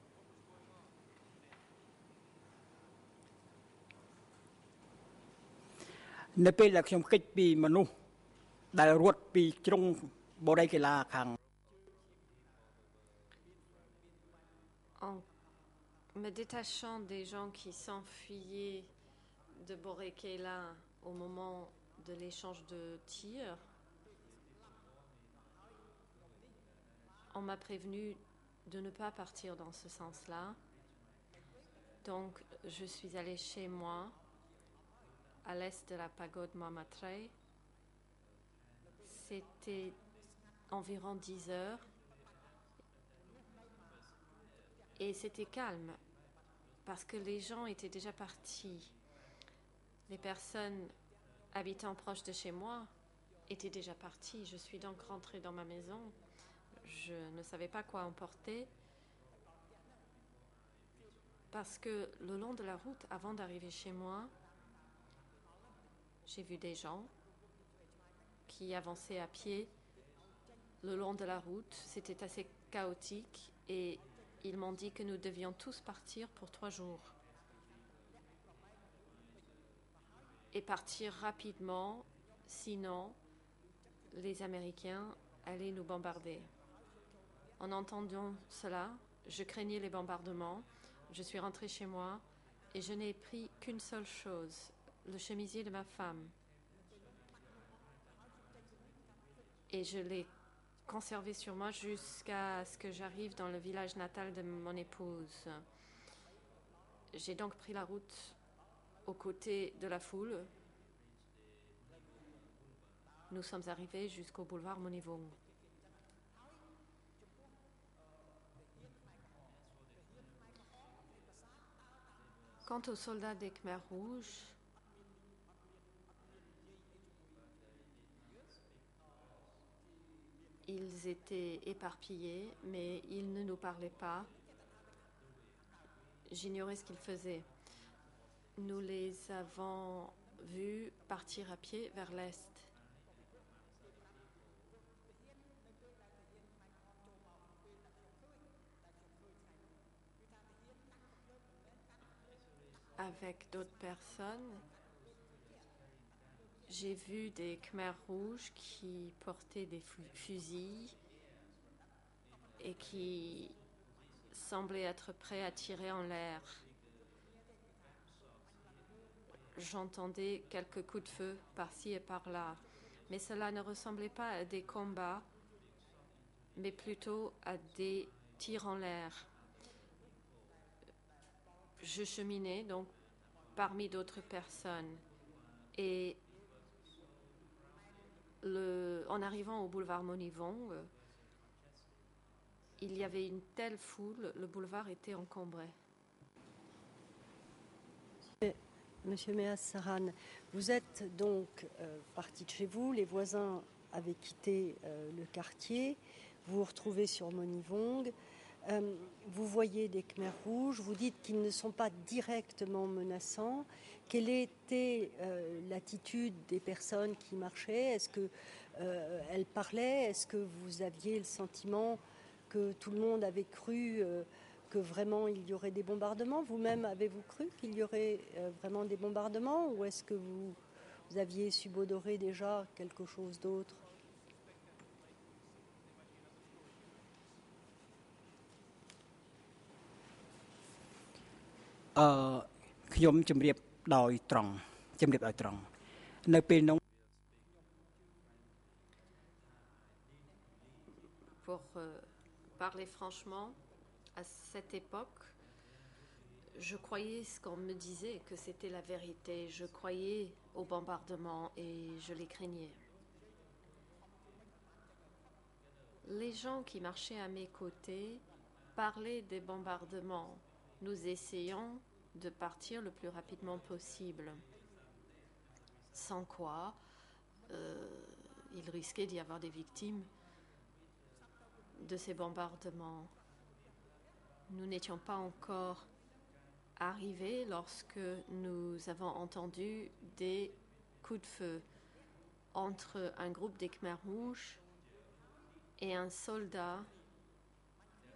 En me détachant des gens qui s'enfuyaient de Borekela au moment de l'échange de tirs, on m'a prévenu de ne pas partir dans ce sens-là. Donc, je suis allée chez moi, à l'est de la pagode Montmartre. C'était environ 10 heures. Et c'était calme, parce que les gens étaient déjà partis. Les personnes habitant proche de chez moi étaient déjà parties. Je suis donc rentrée dans ma maison. Je ne savais pas quoi emporter. Parce que le long de la route, avant d'arriver chez moi, j'ai vu des gens qui avançaient à pied le long de la route. C'était assez chaotique et ils m'ont dit que nous devions tous partir pour 3 jours. Et partir rapidement, sinon les Américains allaient nous bombarder. En entendant cela, je craignais les bombardements. Je suis rentrée chez moi et je n'ai pris qu'une seule chose, le chemisier de ma femme. Et je l'ai conservé sur moi jusqu'à ce que j'arrive dans le village natal de mon épouse. J'ai donc pris la route aux côtés de la foule. Nous sommes arrivés jusqu'au boulevard Monivong. Quant aux soldats des Khmer rouges, ils étaient éparpillés, mais ils ne nous parlaient pas. J'ignorais ce qu'ils faisaient. Nous les avons vus partir à pied vers l'est. Avec d'autres personnes, j'ai vu des Khmers rouges qui portaient des fusils et qui semblaient être prêts à tirer en l'air. J'entendais quelques coups de feu par-ci et par-là, mais cela ne ressemblait pas à des combats, mais plutôt à des tirs en l'air. Je cheminais donc parmi d'autres personnes et en arrivant au boulevard Monivong, il y avait une telle foule, le boulevard était encombré. Monsieur Meas Saran, vous êtes donc parti de chez vous, les voisins avaient quitté le quartier, vous vous retrouvez sur Monivong, vous voyez des Khmers rouges, vous dites qu'ils ne sont pas directement menaçants. Quelle était l'attitude des personnes qui marchaient? Est-ce qu'elles parlaient? Est-ce que vous aviez le sentiment que tout le monde avait cru que vraiment il y aurait des bombardements? Vous-même, avez-vous cru qu'il y aurait vraiment des bombardements, ou est-ce que vous aviez subodoré déjà quelque chose d'autre? Pour parler franchement, à cette époque, je croyais ce qu'on me disait, que c'était la vérité. Je croyais aux bombardements et je les craignais. Les gens qui marchaient à mes côtés parlaient des bombardements. Nous essayons de partir le plus rapidement possible. Sans quoi, il risquait d'y avoir des victimes de ces bombardements. Nous n'étions pas encore arrivés lorsque nous avons entendu des coups de feu entre un groupe des Khmers rouges et un soldat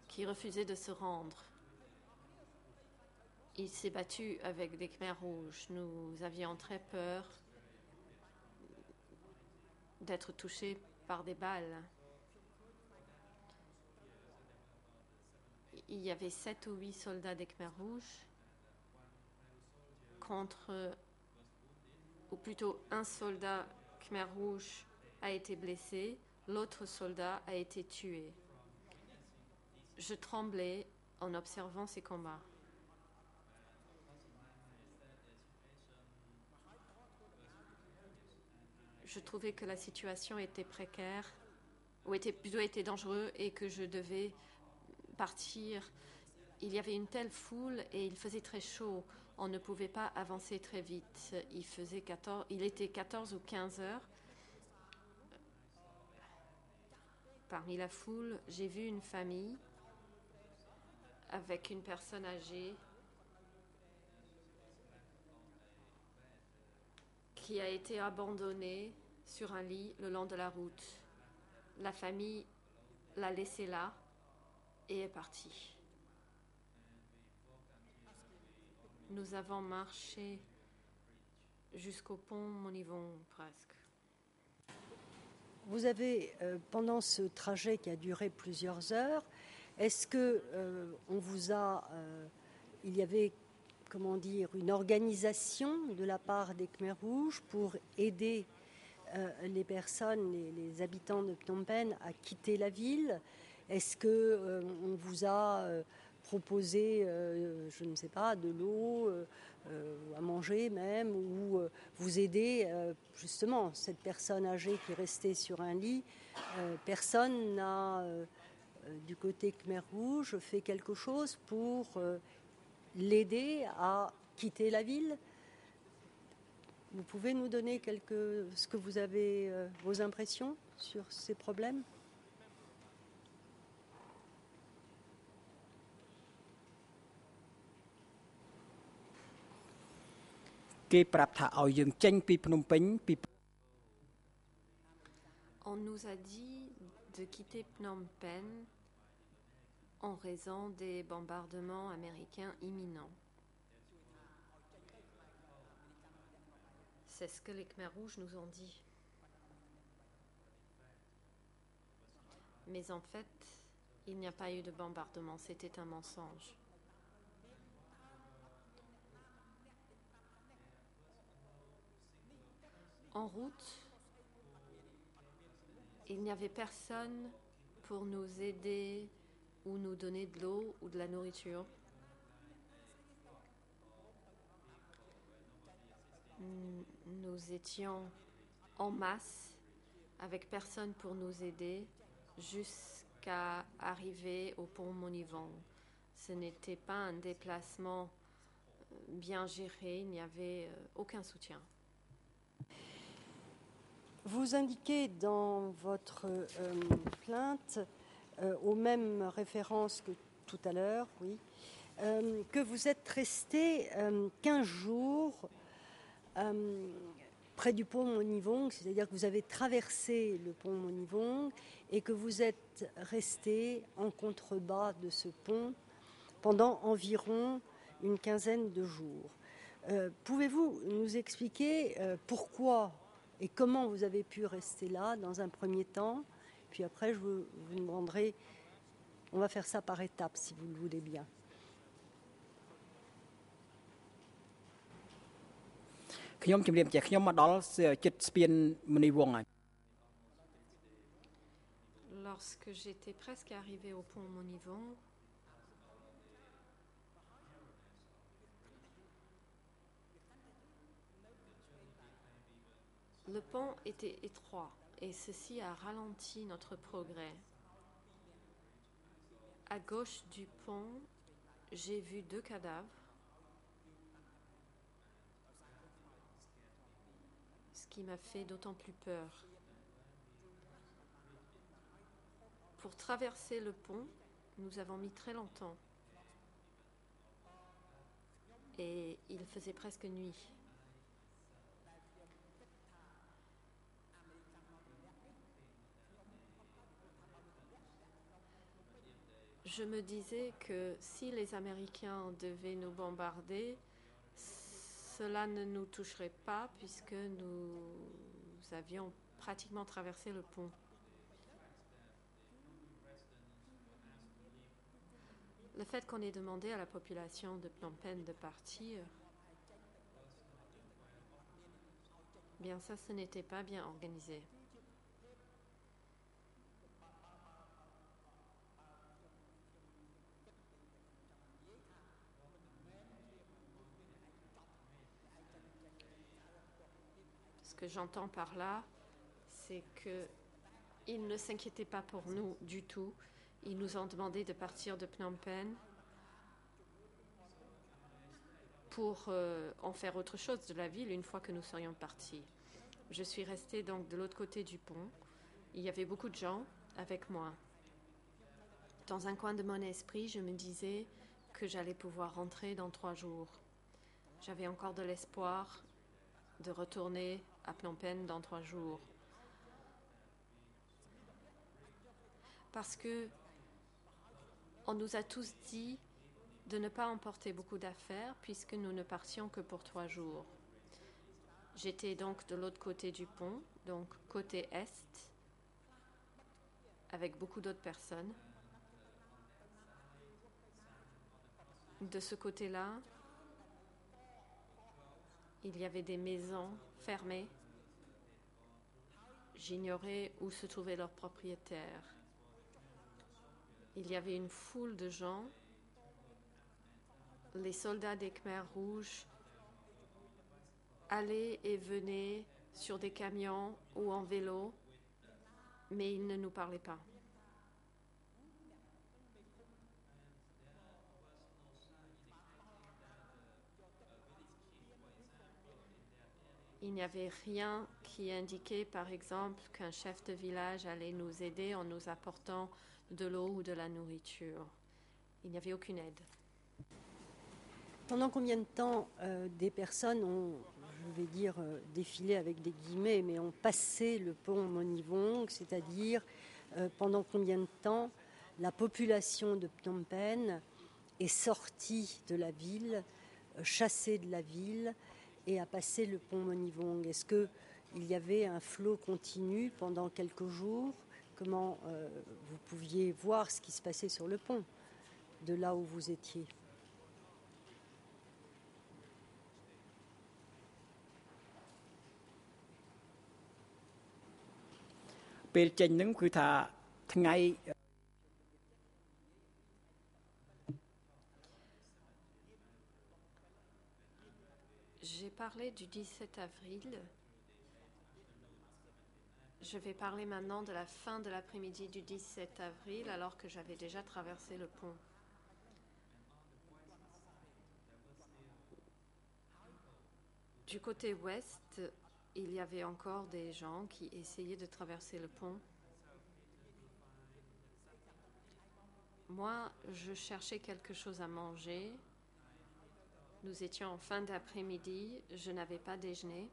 qui refusait de se rendre. Il s'est battu avec des Khmers rouges. Nous avions très peur d'être touchés par des balles. Il y avait 7 ou 8 soldats des Khmers rouges contre, ou plutôt un soldat Khmer rouge a été blessé, l'autre soldat a été tué. Je tremblais en observant ces combats. Je trouvais que la situation était précaire, ou était dangereuse, et que je devais partir. Il y avait une telle foule et il faisait très chaud. On ne pouvait pas avancer très vite. Il était 14 ou 15 heures. Parmi la foule, j'ai vu une famille avec une personne âgée qui a été abandonnée sur un lit le long de la route. La famille l'a laissée là et est partie. Nous avons marché jusqu'au pont Monivong presque. Vous avez, pendant ce trajet qui a duré plusieurs heures, est-ce que on vous a, il y avait, comment dire, une organisation de la part des Khmers rouges pour aider les personnes, les habitants de Phnom Penh à quitter la ville? Est-ce que on vous a proposer, je ne sais pas, de l'eau, à manger même, ou vous aider justement cette personne âgée qui est restée sur un lit? Personne n'a, du côté Khmer Rouge, fait quelque chose pour l'aider à quitter la ville? Vous pouvez nous donner ce que vous avez, vos impressions sur ces problèmes? គេប្រាប់ថាឲ្យយើងចេញពីភ្នំពេញពី On nous a dit de quitter Phnom Penh en raison des bombardements américains imminents. C'est ce que les Khmers rouges nous ont dit. Mais en fait, il n'y a pas eu de bombardement, c'était un mensonge. En route, il n'y avait personne pour nous aider ou nous donner de l'eau ou de la nourriture. Nous étions en masse avec personne pour nous aider jusqu'à arriver au pont Monivong. Ce n'était pas un déplacement bien géré, il n'y avait aucun soutien. Vous indiquez dans votre plainte, aux mêmes références que tout à l'heure, oui, que vous êtes resté 15 jours près du pont Monivong, c'est-à-dire que vous avez traversé le pont Monivong et que vous êtes resté en contrebas de ce pont pendant environ une quinzaine de jours. Pouvez-vous nous expliquer pourquoi et comment vous avez pu rester là dans un premier temps? Puis après, je vous demanderai, on va faire ça par étapes si vous le voulez bien. Lorsque j'étais presque arrivée au pont Monivong, le pont était étroit et ceci a ralenti notre progrès. À gauche du pont, j'ai vu 2 cadavres, ce qui m'a fait d'autant plus peur. Pour traverser le pont, nous avons mis très longtemps et il faisait presque nuit. Je me disais que si les Américains devaient nous bombarder, cela ne nous toucherait pas puisque nous avions pratiquement traversé le pont. Le fait qu'on ait demandé à la population de Phnom Penh de partir, bien ça, ce n'était pas bien organisé. Ce que j'entends par là, c'est qu'ils ne s'inquiétaient pas pour nous du tout. Ils nous ont demandé de partir de Phnom Penh pour en faire autre chose de la ville une fois que nous serions partis. Je suis restée donc de l'autre côté du pont. Il y avait beaucoup de gens avec moi. Dans un coin de mon esprit, je me disais que j'allais pouvoir rentrer dans 3 jours. J'avais encore de l'espoir de retourner à Phnom Penh dans 3 jours. Parce que on nous a tous dit de ne pas emporter beaucoup d'affaires puisque nous ne partions que pour 3 jours. J'étais donc de l'autre côté du pont, donc côté est, avec beaucoup d'autres personnes. De ce côté-là, il y avait des maisons fermées. J'ignorais où se trouvaient leurs propriétaires. Il y avait une foule de gens. Les soldats des Khmers rouges allaient et venaient sur des camions ou en vélo, mais ils ne nous parlaient pas. Il n'y avait rien qui indiquait, par exemple, qu'un chef de village allait nous aider en nous apportant de l'eau ou de la nourriture. Il n'y avait aucune aide. Pendant combien de temps des personnes ont vais dire défiler avec des guillemets, mais ont passé le pont Monivong, c'est-à-dire pendant combien de temps la population de Phnom Penh est sortie de la ville, chassée de la ville, et a passé le pont Monivong. Est-ce qu'il y avait un flot continu pendant quelques jours? Comment vous pouviez voir ce qui se passait sur le pont, de là où vous étiez?ពេលចេញហ្នឹងគឺថាថ្ងៃ J'ai parlé du 17 avril. Je vais parler maintenant de la fin de l'après-midi du 17 avril, alors que j'avais déjà traversé le pont. Du côté ouest, il y avait encore des gens qui essayaient de traverser le pont. Moi, je cherchais quelque chose à manger. Nous étions en fin d'après-midi, je n'avais pas déjeuné.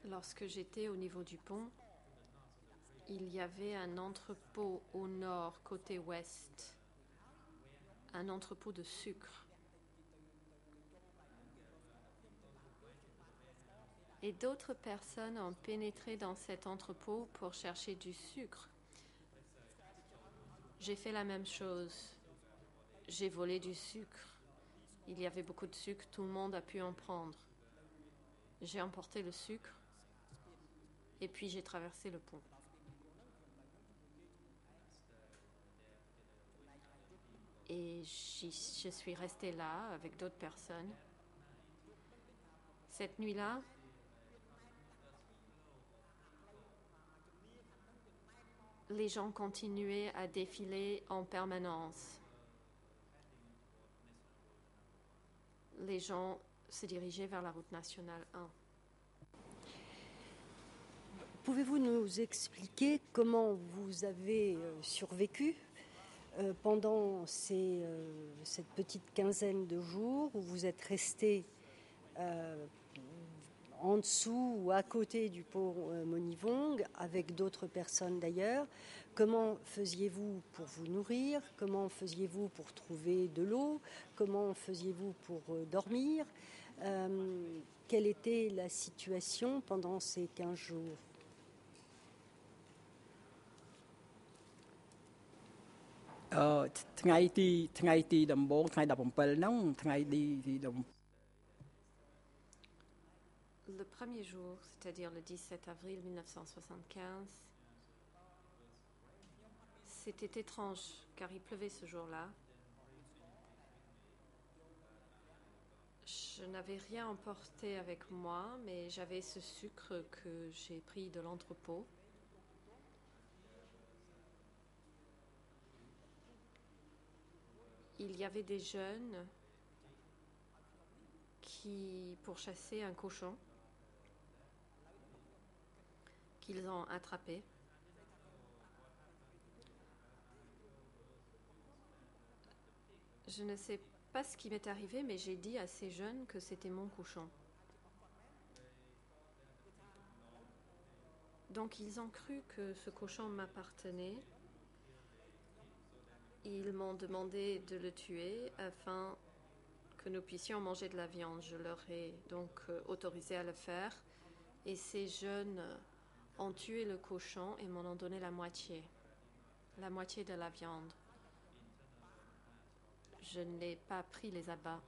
Lorsque j'étais au niveau du pont, il y avait un entrepôt au nord, côté ouest, un entrepôt de sucre. Et d'autres personnes ont pénétré dans cet entrepôt pour chercher du sucre. J'ai fait la même chose. J'ai volé du sucre. Il y avait beaucoup de sucre, tout le monde a pu en prendre. J'ai emporté le sucre et puis j'ai traversé le pont. Et je suis restée là avec d'autres personnes. Cette nuit-là, les gens continuaient à défiler en permanence. Les gens se dirigeaient vers la route nationale 1. Pouvez-vous nous expliquer comment vous avez survécu pendant cette petite quinzaine de jours où vous êtes resté en dessous ou à côté du pont Monivong, avec d'autres personnes d'ailleurs? Comment faisiez-vous pour vous nourrir? Comment faisiez-vous pour trouver de l'eau? Comment faisiez-vous pour dormir? Quelle était la situation pendant ces 15 jours?ថ្ងៃទីដំបូងថ្ងៃ17ហ្នឹងថ្ងៃទីLe premier jour, c'est-à-dire le 17 avril 1975, c'était étrange car il pleuvait ce jour-là. Je n'avais rien emporté avec moi, mais j'avais ce sucre que j'ai pris de l'entrepôt. Il y avait des jeunes qui pourchassaient un cochon qu'ils ont attrapé. Je ne sais pas ce qui m'est arrivé, mais j'ai dit à ces jeunes que c'était mon cochon. Donc ils ont cru que ce cochon m'appartenait. Ils m'ont demandé de le tuer afin que nous puissions manger de la viande. Je leur ai donc autorisé à le faire. Et ces jeunes ont tué le cochon et m'en ont donné la moitié de la viande. Je n'ai pas pris les abats.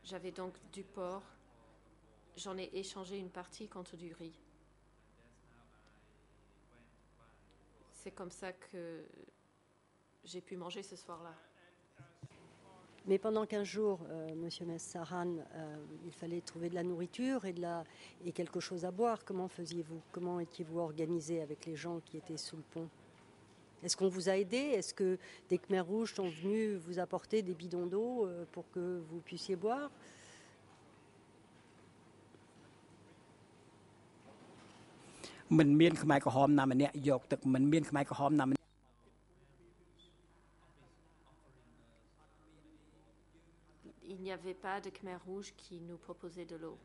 J'avais donc du porc. J'en ai échangé une partie contre du riz. C'est comme ça que j'ai pu manger ce soir-là. Mais pendant 15 jours, Monsieur Messaran, il fallait trouver de la nourriture et quelque chose à boire. Comment faisiez-vous? Comment étiez-vous organisé avec les gens qui étaient sous le pont? Est-ce qu'on vous a aidé? Est-ce que des Khmers rouges sont venus vous apporter des bidons d'eau pour que vous puissiez boire? Mìnhមានខ្មែរក្រហមណាម្នាក់យកទឹកមិនមានខ្មែរក្រហមណាម្នាក់ Il n'y avait pas de Khmer rouge qui nous proposait de l'eau.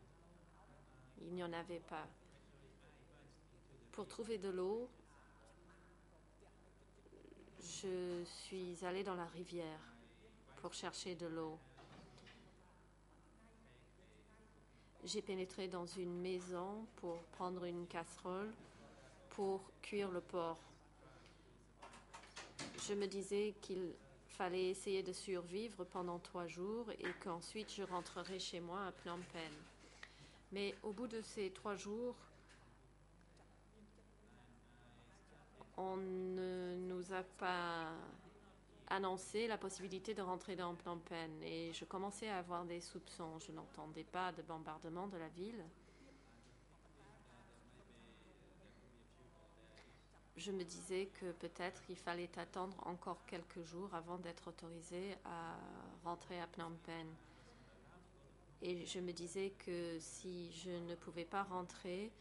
Il n'y en avait pas. Pour trouver de l'eau, je suis allée dans la rivière pour chercher de l'eau. J'ai pénétré dans une maison pour prendre une casserole pour cuire le porc. Je me disais qu'il fallait essayer de survivre pendant 3 jours et qu'ensuite je rentrerai chez moi à Phnom Penh. Mais au bout de ces 3 jours, on ne nous a pas annoncé la possibilité de rentrer dans Phnom Penh et je commençais à avoir des soupçons. Je n'entendais pas de bombardement de la ville. Je me disais que peut-être il fallait attendre encore quelques jours avant d'être autorisé à rentrer à Phnom Penh. Et je me disais que si je ne pouvais pas rentrer,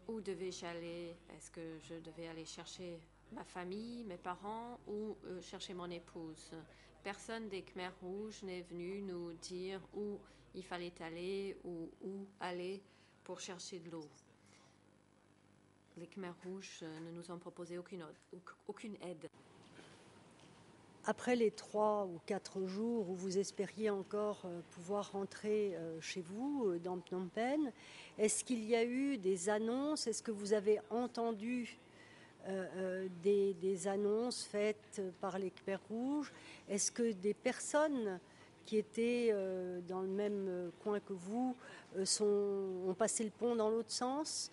où devais-je aller? Est-ce que je devais aller chercher ma famille, mes parents ou chercher mon épouse? Personne des Khmers rouges n'est venu nous dire où il fallait aller ou où aller pour chercher de l'eau. Les Khmers rouges ne nous ont proposé aucune aide. Après les 3 ou 4 jours où vous espériez encore pouvoir rentrer chez vous, dans Phnom Penh, est-ce qu'il y a eu des annonces? Est-ce que vous avez entendu des annonces faites par les Khmers rouges? Est-ce que des personnes qui étaient dans le même coin que vous ont passé le pont dans l'autre sens?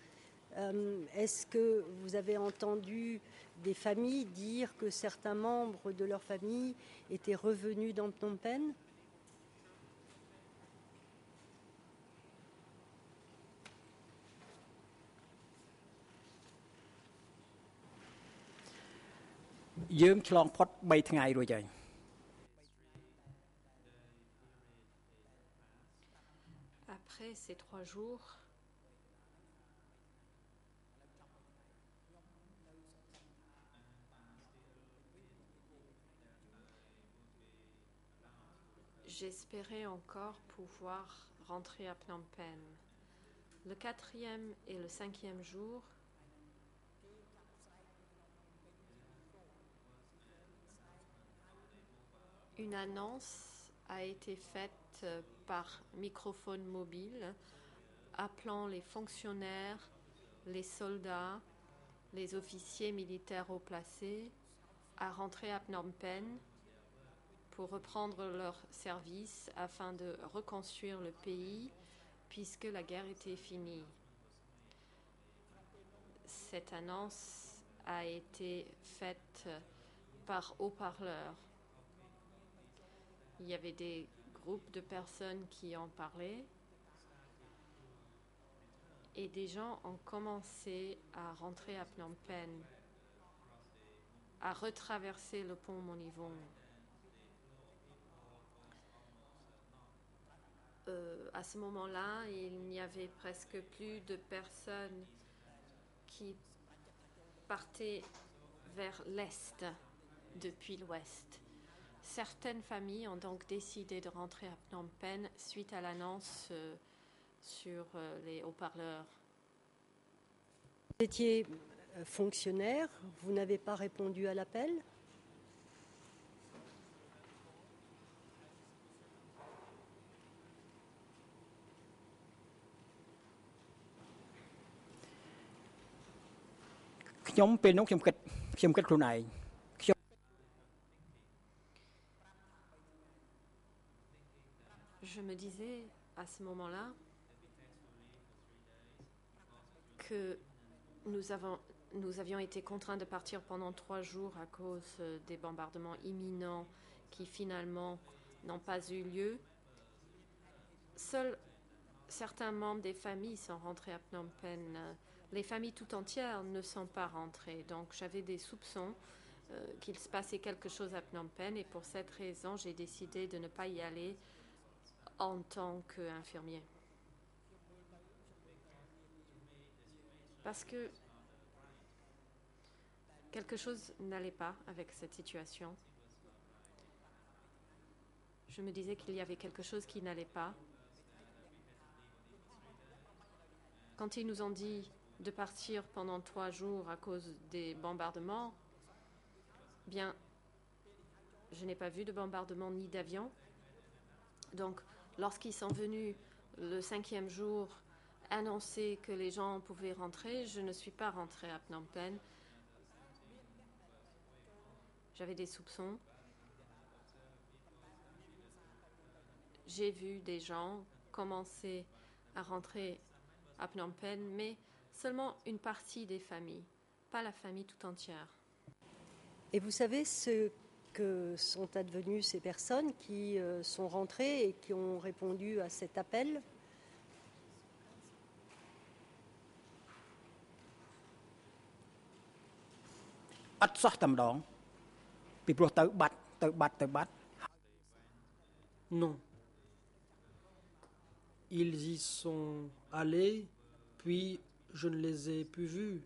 Est-ce que vous avez entendu des familles dire que certains membres de leur famille étaient revenus dans Phnom Penh?យើងឆ្លងផុត3ថ្ងៃរួចហើយ Après ces 3 jours, j'espérais encore pouvoir rentrer à Phnom Penh. Le 4e et le 5e jour, une annonce a été faite par microphone mobile appelant les fonctionnaires, les soldats, les officiers militaires haut placés à rentrer à Phnom Penh pour reprendre leur service afin de reconstruire le pays puisque la guerre était finie. Cette annonce a été faite par haut-parleur. Il y avait des groupes de personnes qui en parlaient et des gens ont commencé à rentrer à Phnom Penh, à retraverser le pont Monivong. À ce moment-là, il n'y avait presque plus de personnes qui partaient vers l'est depuis l'ouest. Certaines familles ont donc décidé de rentrer à Phnom Penh suite à l'annonce sur les haut-parleurs. Vous étiez fonctionnaire, vous n'avez pas répondu à l'appel? Je me disais à ce moment-là que nous avions été contraints de partir pendant 3 jours à cause des bombardements imminents qui finalement n'ont pas eu lieu. Seul certains membres des familles sont rentrés à Phnom Penh. Les familles tout entières ne sont pas rentrées. Donc j'avais des soupçons qu'il se passait quelque chose à Phnom Penh et pour cette raison, j'ai décidé de ne pas y aller en tant qu'infirmier. Parce que quelque chose n'allait pas avec cette situation. Je me disais qu'il y avait quelque chose qui n'allait pas. Quand ils nous ont dit de partir pendant 3 jours à cause des bombardements, bien, je n'ai pas vu de bombardement ni d'avion. Donc, lorsqu'ils sont venus le 5e jour annoncer que les gens pouvaient rentrer, je ne suis pas rentrée à Phnom Penh. J'avais des soupçons. J'ai vu des gens commencer à rentrer à Phnom Penh, mais seulement une partie des familles, pas la famille tout entière. Et vous savez ce que sont advenues ces personnes qui sont rentrées et qui ont répondu à cet appel? Non. Ils y sont allés, puis je ne les ai plus vus.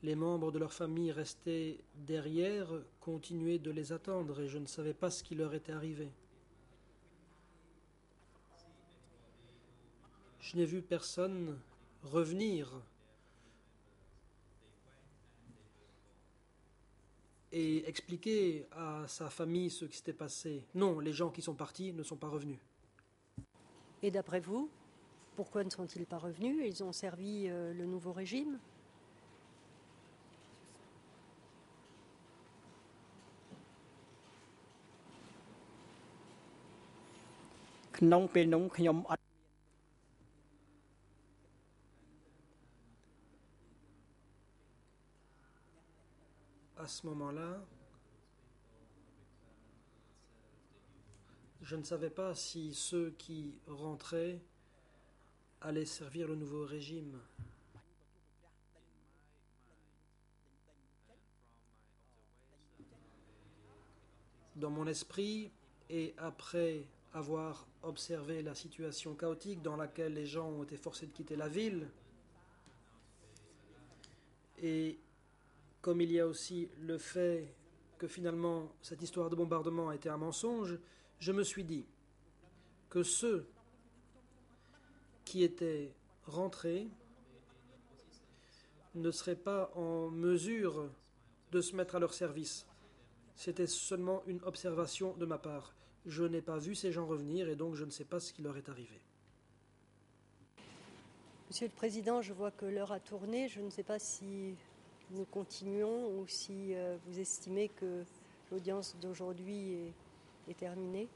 Les membres de leur famille restés derrière continuaient de les attendre et je ne savais pas ce qui leur était arrivé. Je n'ai vu personne revenir et expliquer à sa famille ce qui s'était passé. Non, les gens qui sont partis ne sont pas revenus. Et d'après vous, pourquoi ne sont-ils pas revenus? Ils ont servi le nouveau régime? À ce moment-là, je ne savais pas si ceux qui rentraient allaient servir le nouveau régime. Dans mon esprit, et après avoir observé la situation chaotique dans laquelle les gens ont été forcés de quitter la ville, et comme il y a aussi le fait que finalement cette histoire de bombardement était un mensonge, je me suis dit que ceux qui étaient rentrés ne seraient pas en mesure de se mettre à leur service. C'était seulement une observation de ma part. Je n'ai pas vu ces gens revenir et donc je ne sais pas ce qui leur est arrivé. Monsieur le Président, je vois que l'heure a tourné. Je ne sais pas si nous continuons ou si vous estimez que l'audience d'aujourd'hui est terminée.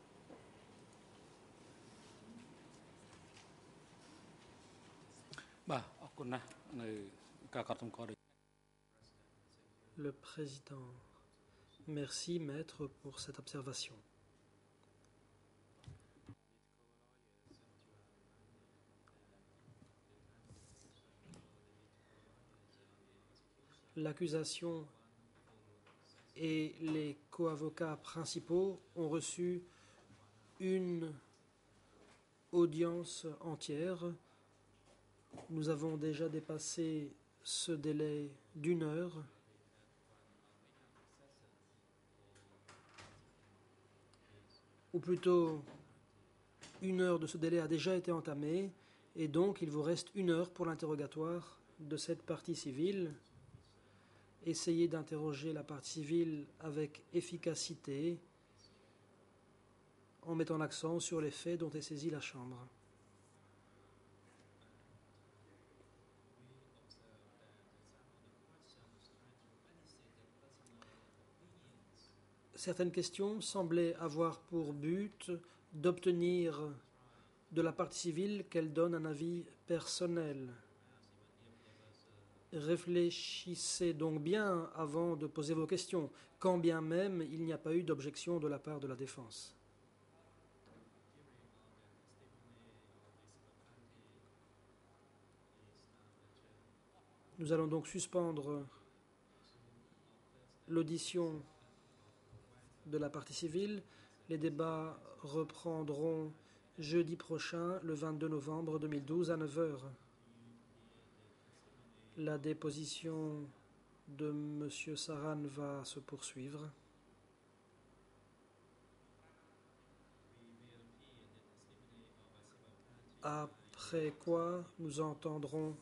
Le Président, merci Maître pour cette observation. L'accusation et les co-avocats principaux ont reçu une audience entière. Nous avons déjà dépassé ce délai d'1 heure. Ou plutôt, 1 heure de ce délai a déjà été entamée, et donc il vous reste 1 heure pour l'interrogatoire de cette partie civile. Essayez d'interroger la partie civile avec efficacité, en mettant l'accent sur les faits dont est saisie la Chambre. Certaines questions semblaient avoir pour but d'obtenir de la partie civile qu'elle donne un avis personnel. Réfléchissez donc bien avant de poser vos questions, quand bien même il n'y a pas eu d'objection de la part de la défense. Nous allons donc suspendre l'audition de la partie civile. Les débats reprendront jeudi prochain, le 22 novembre 2012 à 9 h. La déposition de M. Saran va se poursuivre. Après quoi, nous entendrons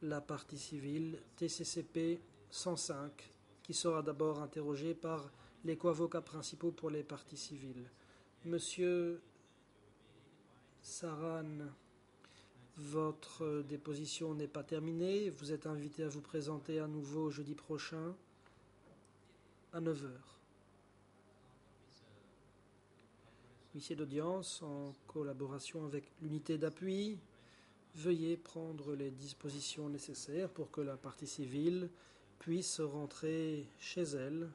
la partie civile TCCP 105, qui sera d'abord interrogée par les co-avocats principaux pour les parties civiles. Monsieur Saran, votre déposition n'est pas terminée. Vous êtes invité à vous présenter à nouveau jeudi prochain à 9 h. Huissier d'audience, en collaboration avec l'unité d'appui, veuillez prendre les dispositions nécessaires pour que la partie civile puisse rentrer chez elle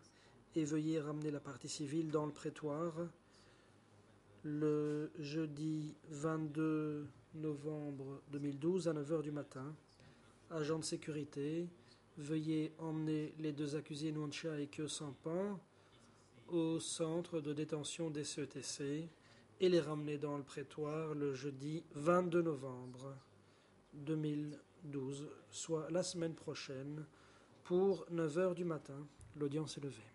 et veuillez ramener la partie civile dans le prétoire le jeudi 22 novembre 2012 à 9 h du matin. Agent de sécurité, veuillez emmener les deux accusés Nwancha et Kyo Sampan au centre de détention des CETC et les ramener dans le prétoire le jeudi 22 novembre 2012, soit la semaine prochaine, pour 9 h du matin. L'audience est levée.